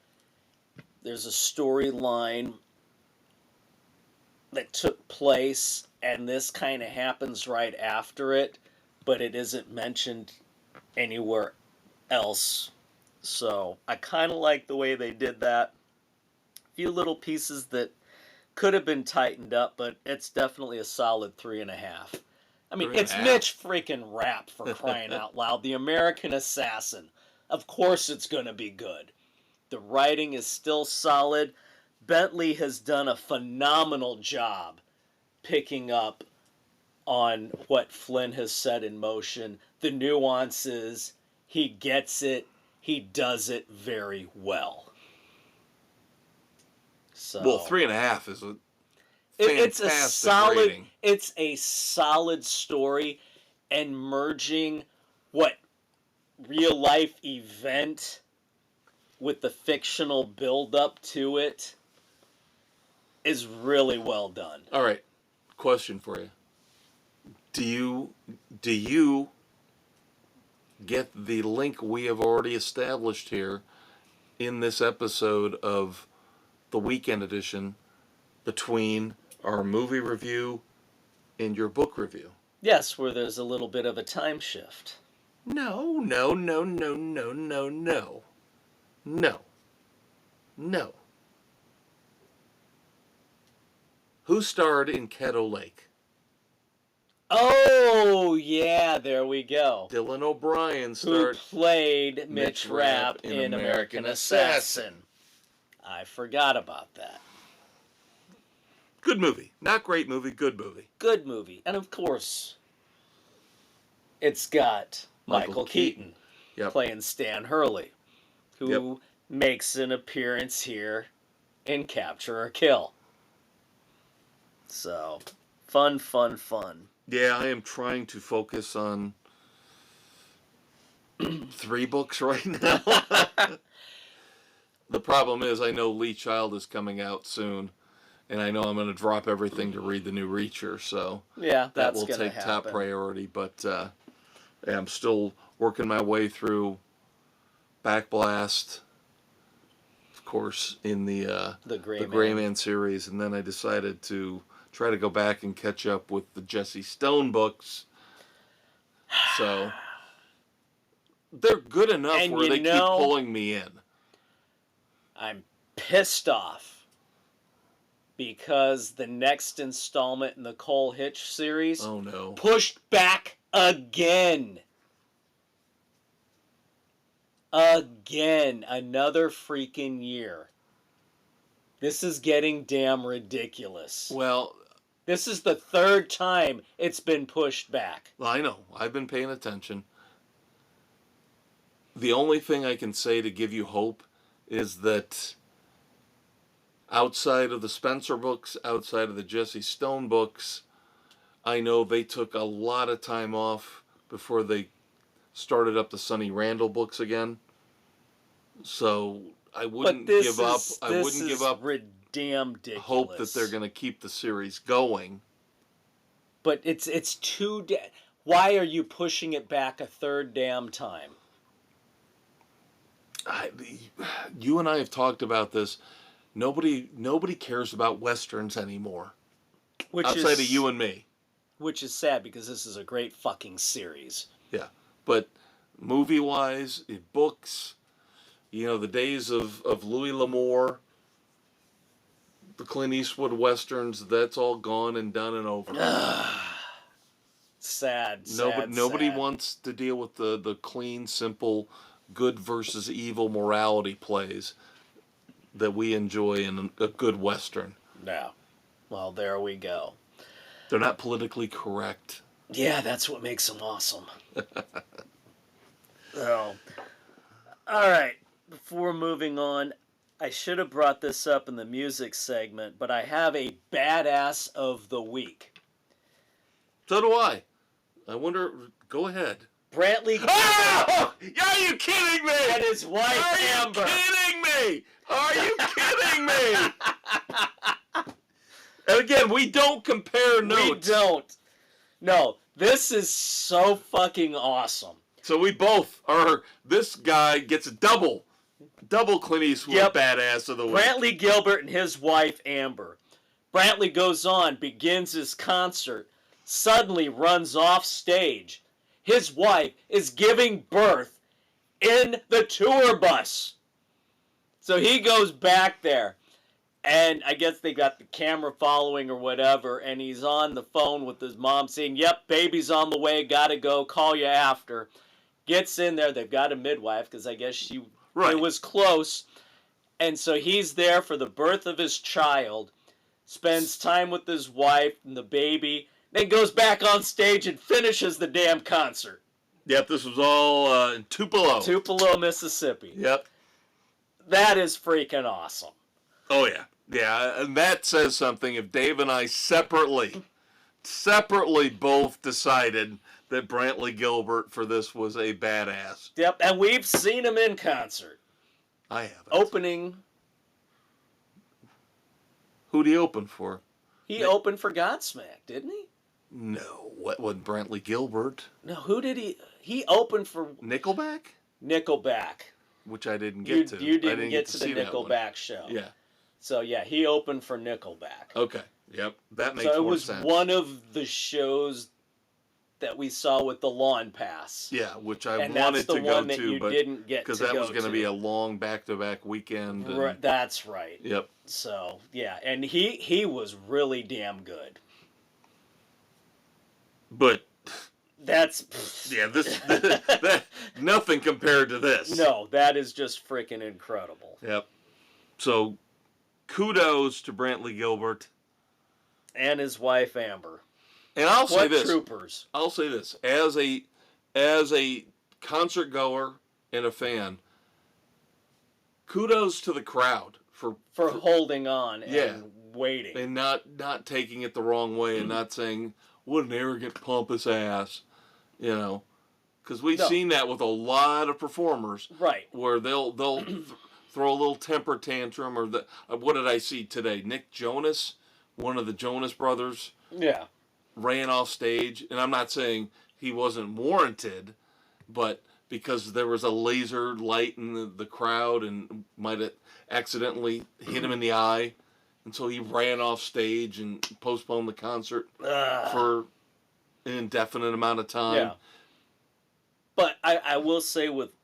there's a storyline that took place and this kind of happens right after it, but it isn't mentioned anywhere else. So I kind of like the way they did that. A few little pieces that could have been tightened up, but it's definitely a solid 3.5. I mean, it's Mitch freaking Rapp, for crying out loud. The American Assassin. Of course it's going to be good. The writing is still solid. Bentley has done a phenomenal job picking up on what Flynn has set in motion. The nuances, he gets it. He does it very well. So, well, 3.5 is a it's a solid rating. It's a solid story, and merging what real life event with the fictional build-up to it is really well done. All right, question for you. Do you get the link we have already established here in this episode of the weekend edition between our movie review and your book review? Yes, where there's a little bit of a time shift. No. Who starred in Caddo Lake? Oh, yeah, there we go. Dylan O'Brien starred. Who played Mitch Rapp in American Assassin. I forgot about that. Good movie. Not great movie, good movie. Good movie. And of course, it's got Michael Keaton playing Stan Hurley, who makes an appearance here in Capture or Kill. So, fun. Yeah, I am trying to focus on 3 books right now. The problem is I know Lee Child is coming out soon, and I know I'm going to drop everything to read the new Reacher, so yeah, that will take top priority. But I'm still working my way through Backblast, of course, in the Gray Man series, and then I decided to try to go back and catch up with the Jesse Stone books. So they're good enough and where they keep pulling me in. I'm pissed off because the next installment in the Cole Hitch series pushed back again. Another freaking year. This is getting damn ridiculous. Well, this is the 3rd time it's been pushed back. Well, I know. I've been paying attention. The only thing I can say to give you hope is that outside of the Spencer books, outside of the Jesse Stone books, I know they took a lot of time off before they started up the Sonny Randall books again. So I wouldn't give up. I wouldn't give up. Damn ridiculous. Hope that they're going to keep the series going. But it's too. Why are you pushing it back a 3rd damn time? You and I have talked about this. Nobody cares about westerns anymore. Outside of you and me. Which is sad because this is a great fucking series. Yeah, but movie-wise, in books, the days of Louis L'Amour, the Clint Eastwood westerns, that's all gone and done and over. Sad. Nobody wants to deal with the clean, simple, good versus evil morality plays that we enjoy in a good western. No. Well, there we go. They're not politically correct. Yeah, that's what makes them awesome. So, all right. Before moving on, I should have brought this up in the music segment, but I have a badass of the week. So do I. I wonder. Go ahead. Brantley. Oh! Are you kidding me? And his wife Amber. Are you kidding me? Are you kidding me? And again, we don't compare notes. We don't. No, this is so fucking awesome. So we both are. This guy gets a double Clint Eastwood badass of the week. Brantley Gilbert and his wife Amber. Brantley goes on, begins his concert, suddenly runs off stage. His wife is giving birth in the tour bus. So he goes back there, and I guess they got the camera following or whatever, and he's on the phone with his mom saying, "Yep, baby's on the way, gotta go, call you after." Gets in there, they've got a midwife, because I guess it was close. And so he's there for the birth of his child, spends time with his wife and the baby, then goes back on stage and finishes the damn concert. Yep, this was all in Tupelo. Tupelo, Mississippi. Yep. That is freaking awesome. Oh, yeah. Yeah, and that says something. If Dave and I separately both decided that Brantley Gilbert for this was a badass. Yep, and we've seen him in concert. I haven't. Opening. Who'd he open for? He opened for Godsmack, didn't he? No, what was Brantley Gilbert? No, who did he? He opened for Nickelback? Nickelback. which I didn't get to. You didn't I didn't get to the see that one. Nickelback show. Yeah. So yeah, he opened for Nickelback. Okay. Yep. That makes so it more was sense. one of the shows that we saw with the lawn pass. Yeah, which I and wanted that's the to go one that to, you but didn't get because to that go was going to to. be a long back-to-back weekend. And, Right, that's right. Yep. So yeah, and he was really damn good. But that's yeah, nothing compared to this. No, that is just freaking incredible. Yep. So, kudos to Brantley Gilbert and his wife Amber. And I'll say this. Troopers. I'll say this as a concert goer and a fan. Kudos to the crowd for holding on and waiting and not taking it the wrong way and not saying what an arrogant pompous ass, because we've seen that with a lot of performers, right? Where they'll throw a little temper tantrum or what did I see today? Nick Jonas, one of the Jonas brothers, ran off stage, and I'm not saying he wasn't warranted, but because there was a laser light in the crowd and might have accidentally hit him in the eye, and so he ran off stage and postponed the concert for an indefinite amount of time. Yeah. But I will say with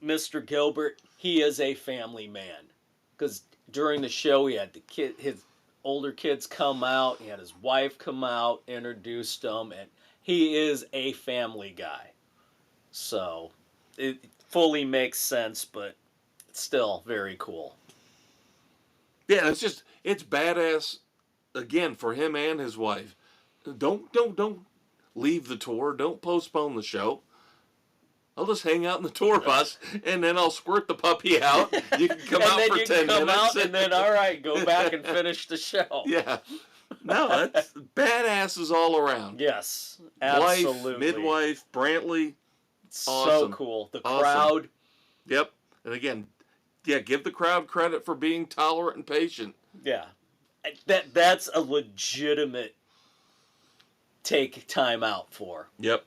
Mr. Gilbert, he is a family man. Because during the show, he had his older kids come out, he had his wife come out, introduced them, and he is a family guy. So it fully makes sense, but it's still very cool. Yeah, it's badass again for him and his wife. Don't leave the tour. Don't postpone the show. I'll just hang out in the tour bus, and then I'll squirt the puppy out. You can come out for 10 minutes. Out and then, all right, go back and finish the show. Yeah. No, that's badasses all around. Yes, absolutely. Wife, midwife, Brantley. Awesome. So cool. The crowd. Yep. And again, give the crowd credit for being tolerant and patient. Yeah. That's a legitimate take time out for. Yep.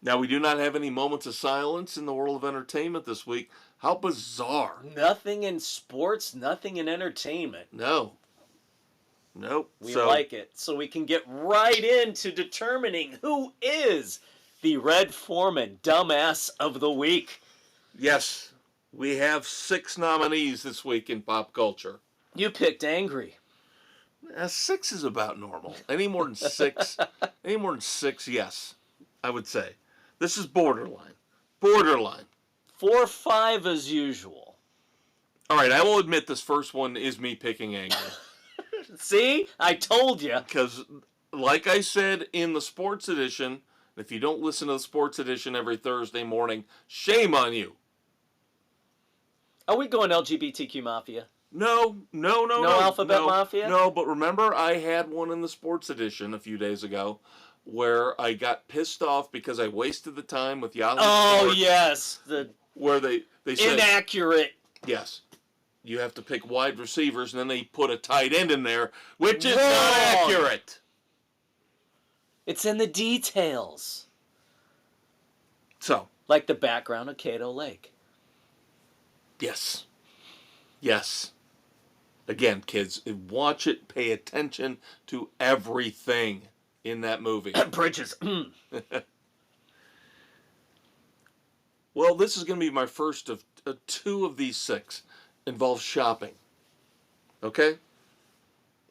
Now, we do not have any moments of silence in the world of entertainment this week. How bizarre. Nothing in sports, nothing in entertainment. No. Nope. We like it. So we can get right into determining who is the Red Foreman Dumbass of the Week. Yes. We have 6 nominees this week in pop culture. You picked Angry. 6 is about normal. Any more than 6, yes, I would say. This is borderline. 4-5 as usual. All right, I will admit this first one is me picking Angry. See? I told you. Because, like I said in the sports edition, if you don't listen to the sports edition every Thursday morning, shame on you. Are we going LGBTQ Mafia? No. No Alphabet Mafia? No, but remember I had one in the sports edition a few days ago where I got pissed off because I wasted the time with Yahoo Sports. Yes. Where they said... Inaccurate. Yes. You have to pick wide receivers, and then they put a tight end in there, which is not accurate. It's in the details. So. Like the background of Caddo Lake. Yes. Again, kids, watch it, pay attention to everything in that movie. Bridges. Well, this is going to be my first of 2 of these 6 involve shopping. Okay?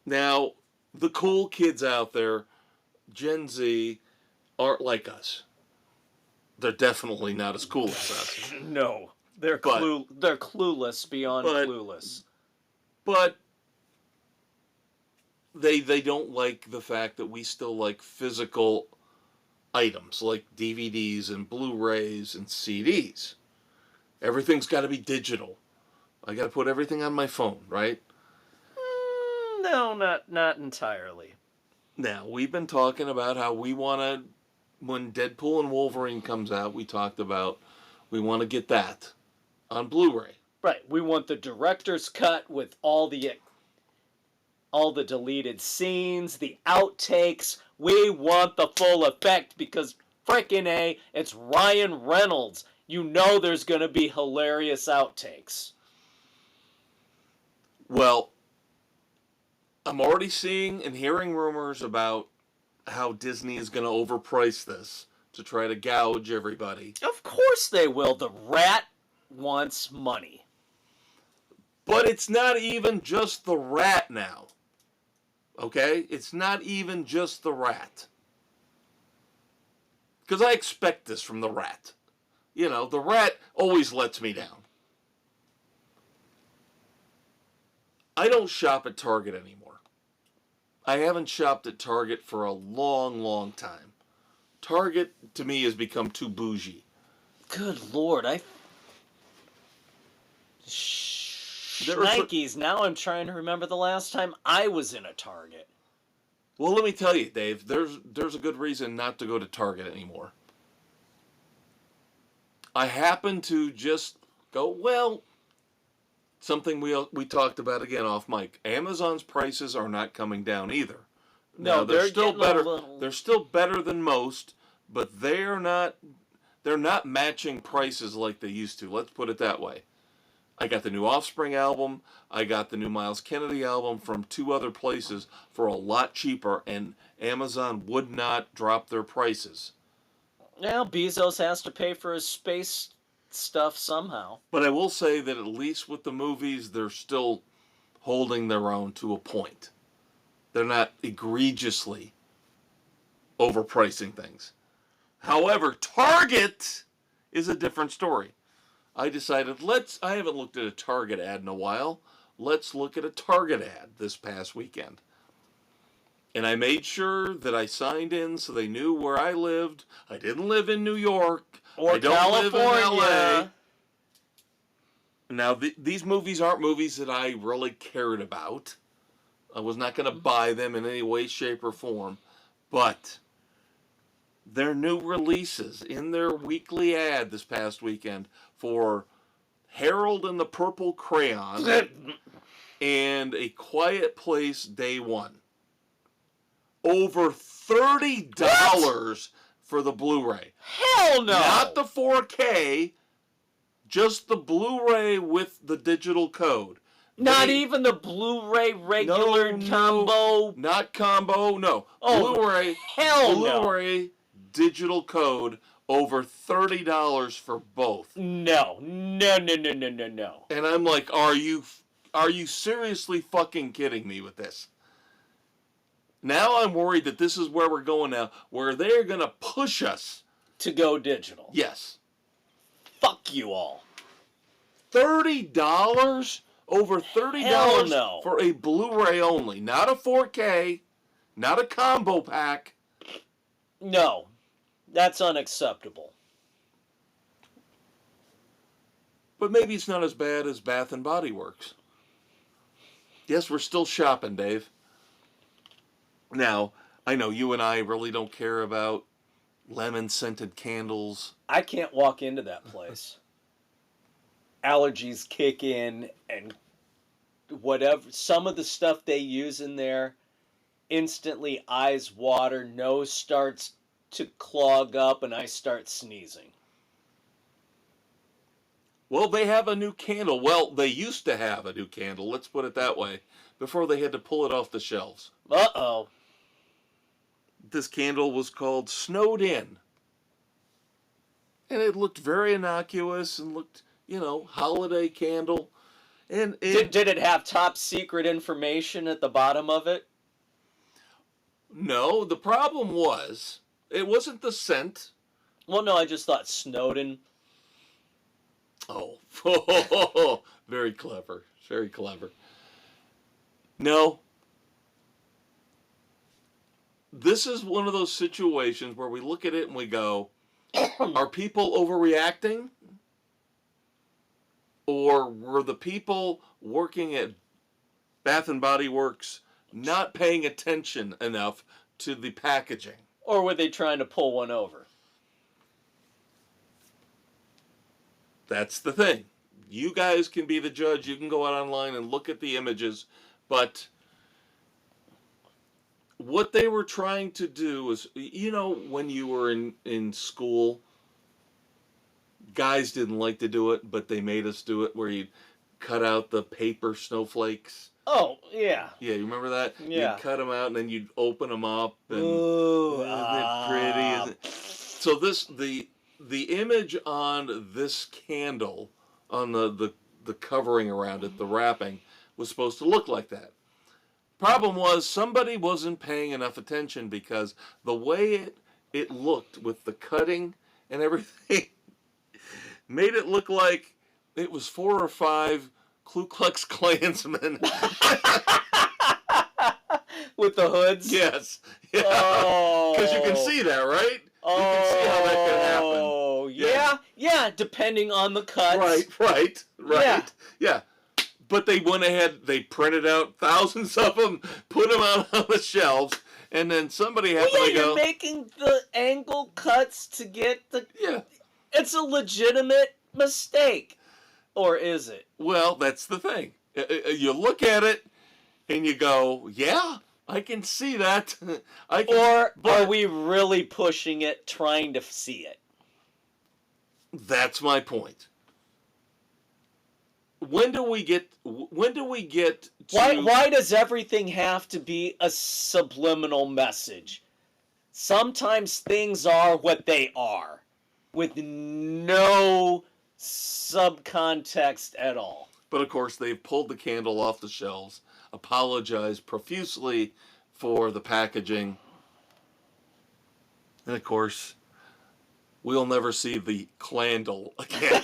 Now, the cool kids out there, Gen Z, aren't like us. They're definitely not as cool as us. No. They're clueless beyond clueless. But they don't like the fact that we still like physical items like DVDs and Blu-rays and CDs. Everything's got to be digital. I got to put everything on my phone, right? No, not entirely. Now, we've been talking about how we want to, when Deadpool and Wolverine comes out, we talked about We want to get that on Blu-ray. Right. We want the director's cut with all the deleted scenes, the outtakes. We want the full effect because frickin' A, it's Ryan Reynolds. You know there's going to be hilarious outtakes. Well, I'm already seeing and hearing rumors about how Disney is going to overprice this to try to gouge everybody. Of course they will. The rat wants money. But it's not even just the rat now. Okay? It's not even just the rat. Because I expect this from the rat. You know, the rat always lets me down. I don't shop at Target anymore. I haven't shopped at Target for a long, long time. Target, to me, has become too bougie. Good Lord, Shnikes, now I'm trying to remember the last time I was in a Target. Well, let me tell you, Dave, there's a good reason not to go to Target anymore. I happen to just go, well, something we talked about again off mic. Amazon's prices are not coming down either. No, now, they're still better. Little... They're still better than most, but they're not matching prices like they used to. Let's put it that way. I got the new Offspring album. I got the new Myles Kennedy album from 2 other places for a lot cheaper, and Amazon would not drop their prices. Now Bezos has to pay for his space stuff somehow. But I will say that at least with the movies, they're still holding their own to a point. They're not egregiously overpricing things. However, Target is a different story. I decided, I haven't looked at a Target ad in a while. Let's look at a Target ad this past weekend. And I made sure that I signed in so they knew where I lived. I didn't live in New York. Or I don't California. live in LA. Now, these movies aren't movies that I really cared about. I was not going to buy them in any way, shape, or form. But their new releases in their weekly ad this past weekend for Harold and the Purple Crayon and A Quiet Place Day One. Over $30 for the Blu-ray. Hell no! Not the 4K, just the Blu-ray with the digital code. Not even the Blu-ray regular combo? Not combo, no. Oh, Blu-ray, hell Blu-ray digital code, over $30 for both. No. And I'm like, are you seriously fucking kidding me with this? Now I'm worried that this is where we're going now, where they're going to push us to go digital. Yes. Fuck you all. $30? Over $30 for a Blu-ray only. Not a 4K, not a combo pack. No. That's unacceptable. But maybe it's not as bad as Bath and Body Works. Yes, we're still shopping, Dave. Now, I know you and I really don't care about lemon-scented candles. I can't walk into that place. Allergies kick in and whatever. Some of the stuff they use in there, instantly eyes water, nose starts to clog up, and I start sneezing. Well, they have a new candle. Well, they used to have a new candle, let's put it that way, before they had to pull it off the shelves. Uh-oh. This candle was called Snowed In. And it looked very innocuous and looked, holiday candle. And did it have top secret information at the bottom of it? No, the problem was, it wasn't the scent. Well, no, I just thought Snowden. Oh, very clever. Very clever. No. This is one of those situations where we look at it and we go, are people overreacting? Or were the people working at Bath and Body Works not paying attention enough to the packaging? Or were they trying to pull one over? that's the thing. You guys can be the judge. You can go out online and look at the images, but what they were trying to do is, when you were in school, guys didn't like to do it, but they made us do it, where you cut out the paper snowflakes. Oh, yeah. Yeah, you remember that? Yeah. You'd cut them out, and then you'd open them up, and ooh, isn't it pretty? Isn't it? So the image on this candle, on the covering around it, the wrapping, was supposed to look like that. Problem was, somebody wasn't paying enough attention, because the way it looked with the cutting and everything made it look like it was 4 or 5 Ku Klux Klansmen. With the hoods? Yes. Yeah. Oh. Because you can see that, right? You can see how that could happen. Oh, yeah, depending on the cuts. Right. Yeah. But they went ahead, they printed out thousands of them, put them out on the shelves, and then somebody happened to go... You're making the angle cuts to get the... Yeah. It's a legitimate mistake. Or is it? Well, that's the thing. You look at it, and you go, yeah, I can see that. Or are we really pushing it, trying to see it? That's my point. When do we get to... Why does everything have to be a subliminal message? Sometimes things are what they are, with no subcontext at all. But of course, they've pulled the candle off the shelves, apologized profusely for the packaging, and of course, we'll never see the candle again.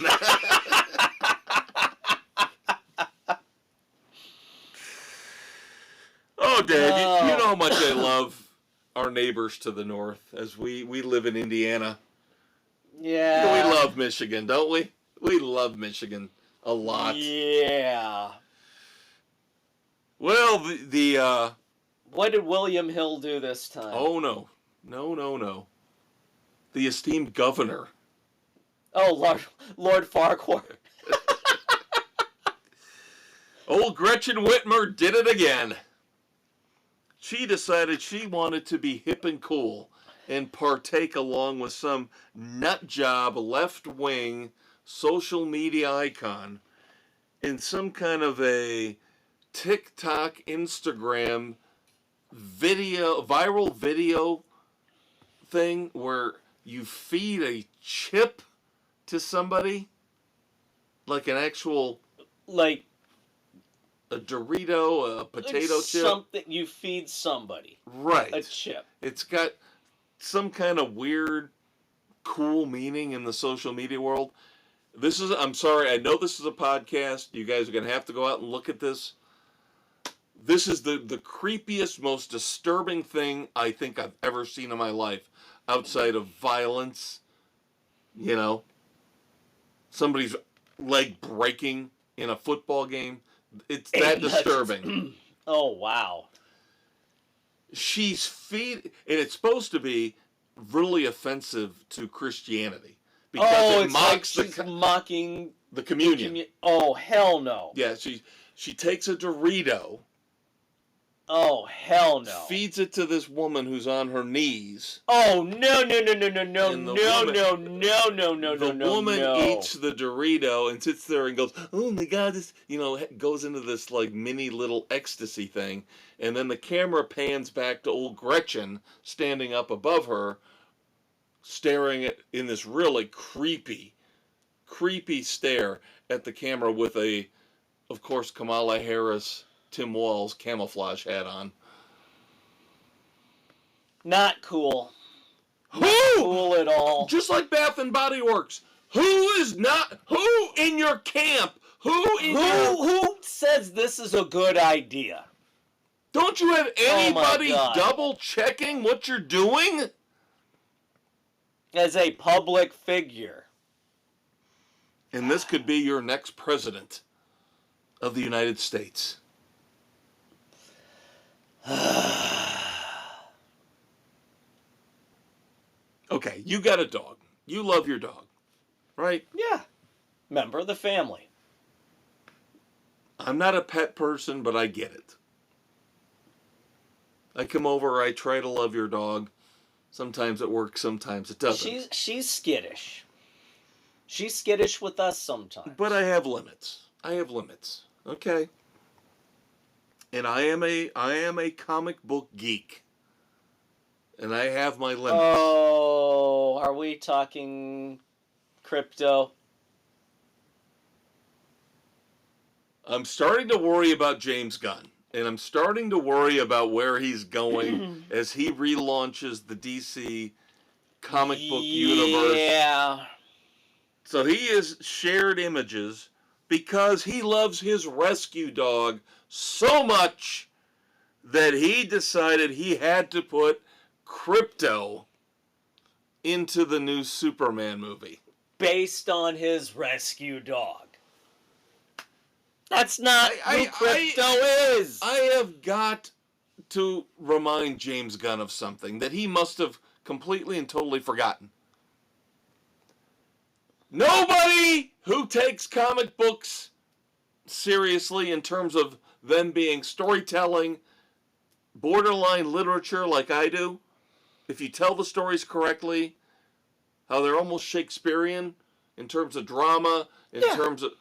Oh, Dad, you know how much I love our neighbors to the north, as we live in Indiana. Yeah. We love Michigan, don't we? We love Michigan a lot. Yeah. Well, what did William Hill do this time? Oh, no. No. The esteemed governor. Oh, Lord Farquhar. Old Gretchen Whitmer did it again. She decided she wanted to be hip and cool and partake along with some nutjob left-wing social media icon in some kind of a TikTok, Instagram viral video thing where you feed a chip to somebody, like an actual, like a Dorito, a potato chip. Something you feed somebody. Right. A chip. It's got some kind of weird, cool meaning in the social media world. I'm sorry, I know this is a podcast. You guys are going to have to go out and look at this. This is the creepiest, most disturbing thing I think I've ever seen in my life, outside of violence. Somebody's leg breaking in a football game. It's that disturbing. Oh, wow. She's and it's supposed to be really offensive to Christianity. Because it mocks like she's mocking the communion. Oh, hell no. Yeah, she takes a Dorito. Oh, hell no. Feeds it to this woman who's on her knees. Oh, no. The woman eats the Dorito and sits there and goes, oh my God, this, goes into this like mini little ecstasy thing. And then the camera pans back to old Gretchen standing up above her, staring in this really creepy stare at the camera with of course, Kamala Harris, Tim Walz camouflage hat on. Not cool. Not cool at all. Just like Bath and Body Works. Who in your camp? Who says this is a good idea? Don't you have anybody double checking what you're doing? As a public figure. And this could be your next president of the United States. Okay, you got a dog. You love your dog, right? Yeah. Member of the family. I'm not a pet person, but I get it. I come over, I try to love your dog. Sometimes it works, sometimes it doesn't. She's skittish. She's skittish with us sometimes. But I have limits. Okay? And I am a comic book geek. And I have my limits. Oh, are we talking Krypto? I'm starting to worry about James Gunn. And I'm starting to worry about where he's going as he relaunches the DC comic book universe. Yeah. So he has shared images because he loves his rescue dog so much that he decided he had to put Krypto into the new Superman movie. Based on his rescue dog. That's not who Krypto is. I have got to remind James Gunn of something that he must have completely and totally forgotten. Nobody who takes comic books seriously in terms of them being storytelling, borderline literature like I do, if you tell the stories correctly, how they're almost Shakespearean in terms of drama, in terms of...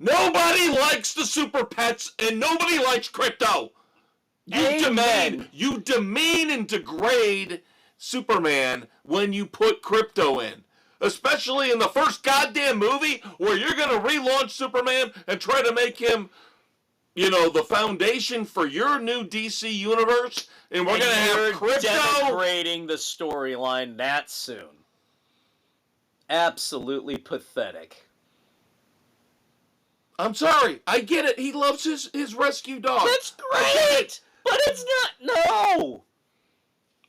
Nobody likes the super pets and nobody likes Krypto. You demean and degrade Superman when you put Krypto in. Especially in the first goddamn movie where you're going to relaunch Superman and try to make him, the foundation for your new DC universe. And we're going to have Krypto. Denigrating the storyline that soon. Absolutely pathetic. I'm sorry. I get it. He loves his rescue dog. That's great. But it's not. No.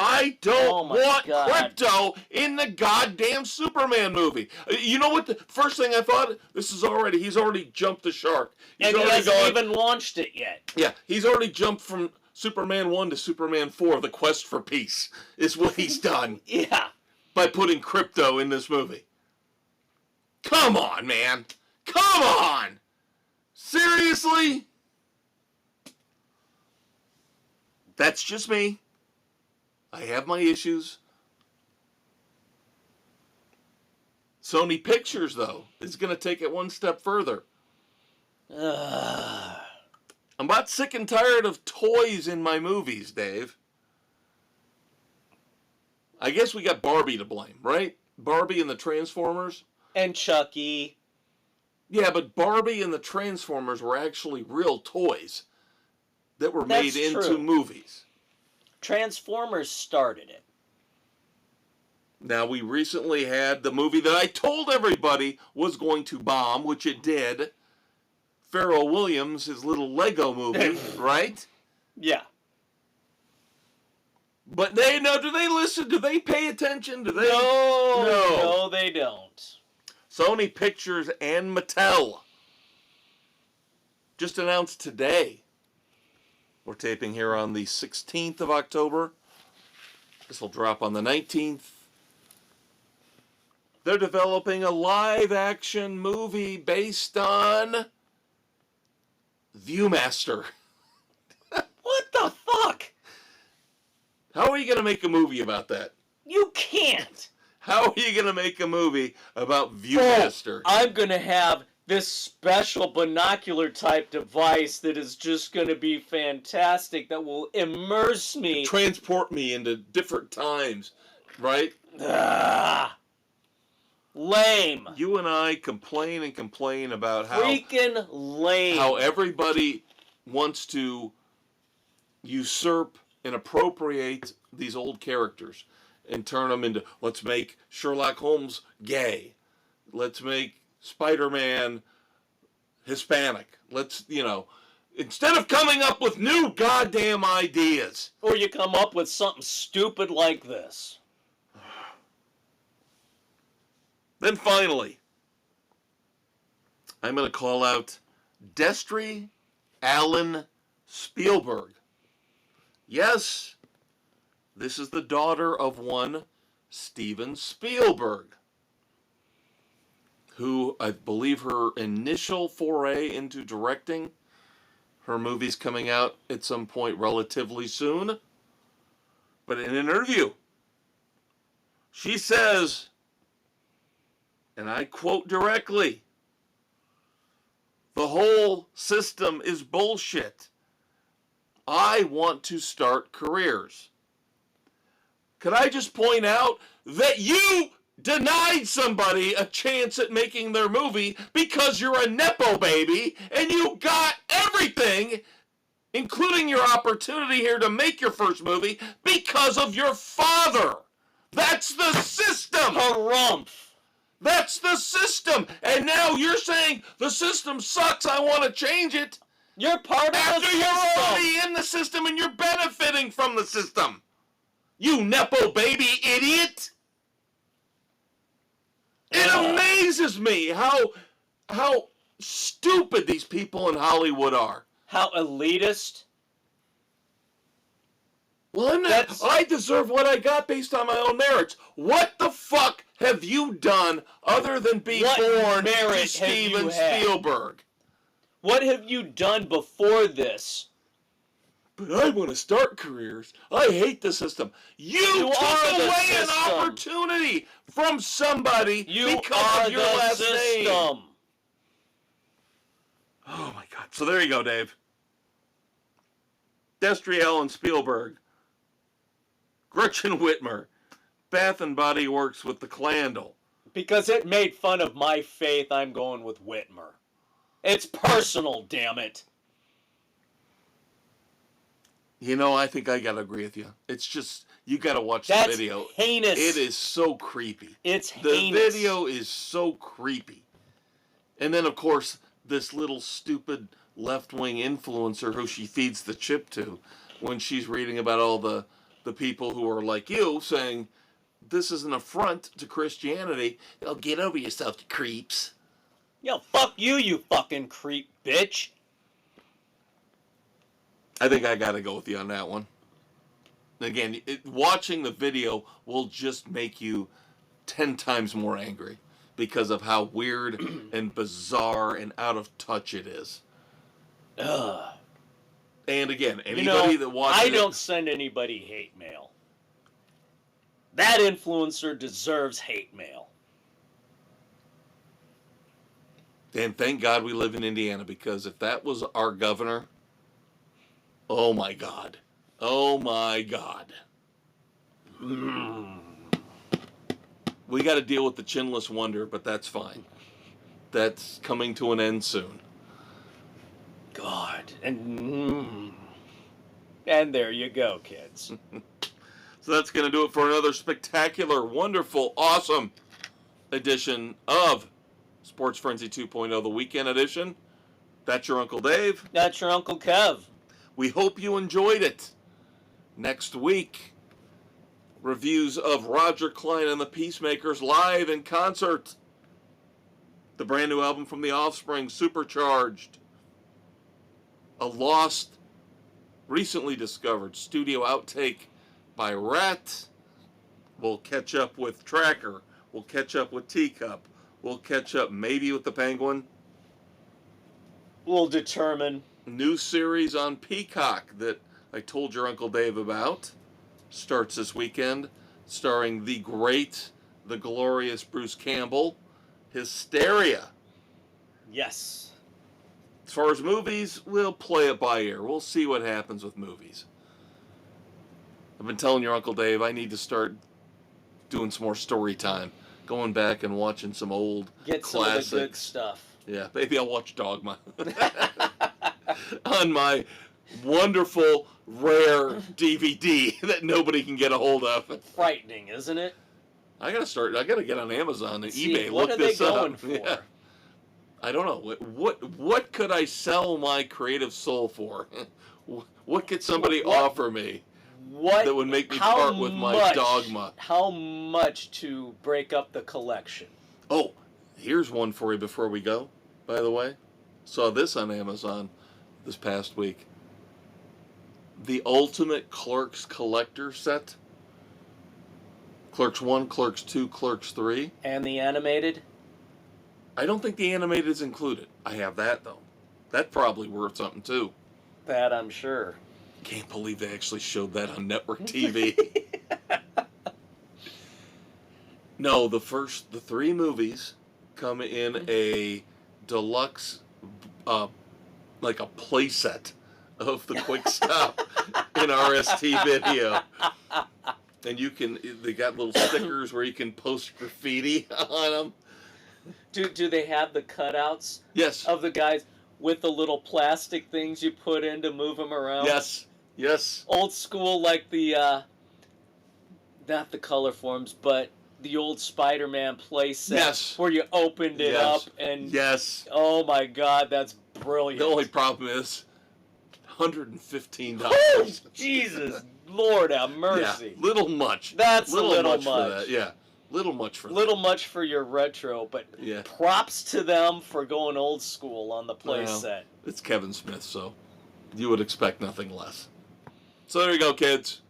I don't want Krypto in the goddamn Superman movie. You know what? The first thing I thought, he's already jumped the shark. And he hasn't even launched it yet. Yeah, he's already jumped from Superman 1 to Superman 4, The Quest for Peace, is what he's done. Yeah. By putting Krypto in this movie. Come on, man. Come on. Seriously? That's just me. I have my issues. Sony Pictures, though, is going to take it one step further. I'm about sick and tired of toys in my movies, Dave. I guess we got Barbie to blame, right? Barbie and the Transformers. And Chucky. Yeah, but Barbie and the Transformers were actually real toys that were made into movies. Transformers started it. Now, we recently had the movie that I told everybody was going to bomb, which it did. Pharrell Williams, his little Lego movie, right? Yeah. But do they listen? Do they pay attention? Do they? No, they don't. Sony Pictures and Mattel just announced today. We're taping here on the 16th of October. This will drop on the 19th. They're developing a live-action movie based on Viewmaster. What the fuck? How are you going to make a movie about that? You can't. How are you going to make a movie about Viewmaster? I'm going to have this special binocular type device that is just going to be fantastic, that will immerse me. Transport me into different times, right? Lame. You and I complain about how... Freaking lame. How everybody wants to usurp and appropriate these old characters and turn them into, let's make Sherlock Holmes gay. Let's make Spider-Man Hispanic. Let's, instead of coming up with new goddamn ideas. Or you come up with something stupid like this. Then finally, I'm going to call out Destry Allen Spielberg. Yes, this is the daughter of one Steven Spielberg, who I believe her initial foray into directing. Her movie's coming out at some point relatively soon. But in an interview, she says, and I quote directly, "The whole system is bullshit. I want to start careers." Could I just point out that you denied somebody a chance at making their movie because you're a Nepo baby and you got everything, including your opportunity here to make your first movie, because of your father? That's the system. Harumph. That's the system. And now you're saying the system sucks, I want to change it. You're part of the After system. you're already in the system and you're benefiting from the system. You Nepo baby idiot. It amazes me how stupid these people in Hollywood are. How elitist. Well, I deserve what I got based on my own merits. What the fuck have you done other than be born to Steven Spielberg? What have you done before this? But I want to start careers. I hate the system. You took away an opportunity from somebody because of your last name. Oh my God. So there you go, Dave. Destriel and Spielberg. Gretchen Whitmer. Bath and Body Works with the Clandle. Because it made fun of my faith, I'm going with Whitmer. It's personal, damn it. You know, I think I gotta agree with you. It's just, you gotta watch the video. That's heinous. It is so creepy. It's heinous. The video is so creepy. And then, of course, this little stupid left-wing influencer who she feeds the chip to, when she's reading about all the people who are like you, saying, this is an affront to Christianity. Oh, get over yourself, you creeps. Yo, fuck you, you fucking creep, bitch. I think I gotta go with you on that one. Again, watching the video will just make you 10 times more angry because of how weird and bizarre and out of touch it is. Ugh. And again, anybody that watches I don't send anybody hate mail. That influencer deserves hate mail. And thank God we live in Indiana, because if that was our governor, oh my God. Oh my God. We got to deal with the chinless wonder, but that's fine. That's coming to an end soon. God. And there you go, kids. So that's going to do it for another spectacular, wonderful, awesome edition of Sports Frenzy 2.0, the weekend edition. That's your Uncle Dave. That's your Uncle Kev. We hope you enjoyed it. Next week, reviews of Roger Clyne and the Peacemakers live in concert. The brand new album from The Offspring, Supercharged. A lost, recently discovered studio outtake by Rat. We'll catch up with Tracker. We'll catch up with Teacup. We'll catch up maybe with the Penguin. We'll determine. New series on Peacock that I told your Uncle Dave about starts this weekend, starring the great, the glorious Bruce Campbell. Hysteria. Yes. As far as movies, we'll play it by ear. We'll see what happens with movies. I've been telling your Uncle Dave I need to start doing some more story time. Going back and watching some old classics. Some of the good stuff. Yeah, maybe I'll watch Dogma. On my wonderful, rare DVD that nobody can get a hold of. Frightening, isn't it? I gotta get on Amazon and eBay. What look are they this going up. for? Yeah. I don't know. What could I sell my creative soul for? What could somebody offer me that would make me part with my Dogma? How much to break up the collection? Oh, here's one for you before we go, by the way. Saw this on Amazon this past week. The Ultimate Clerks Collector Set. Clerks 1, Clerks 2, Clerks 3. And the animated? I don't think the animated is included. I have that, though. That's probably worth something, too. That I'm sure. Can't believe they actually showed that on network TV. No, the 3 movies come in a deluxe, like a playset of the Quick Stop in RST video. And they got little stickers where you can post graffiti on them. Do they have the cutouts? Yes. Of the guys with the little plastic things you put in to move them around? Yes. Old school, like the, not the color forms, but the old Spider-Man playset. Yes. Where you opened it up and... Yes. Oh my God, that's brilliant. The only problem is $115. Oh, Jesus, Lord have mercy. Yeah, little much. That's little much. For that. Yeah, little much for little that. much for your retro, but props to them for going old school on the playset. It's Kevin Smith, so you would expect nothing less. So there you go, kids.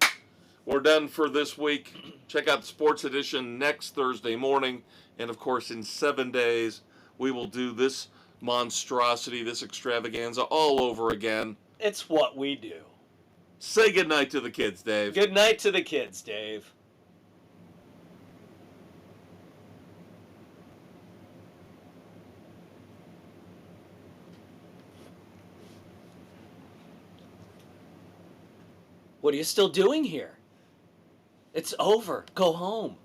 We're done for this week. Check out the Sports Edition next Thursday morning. And, of course, in 7 days, we will do this monstrosity, this extravaganza all over again. It's what we do. Say goodnight to the kids, Dave. Good night to the kids, Dave. What are you still doing here? It's over. Go home.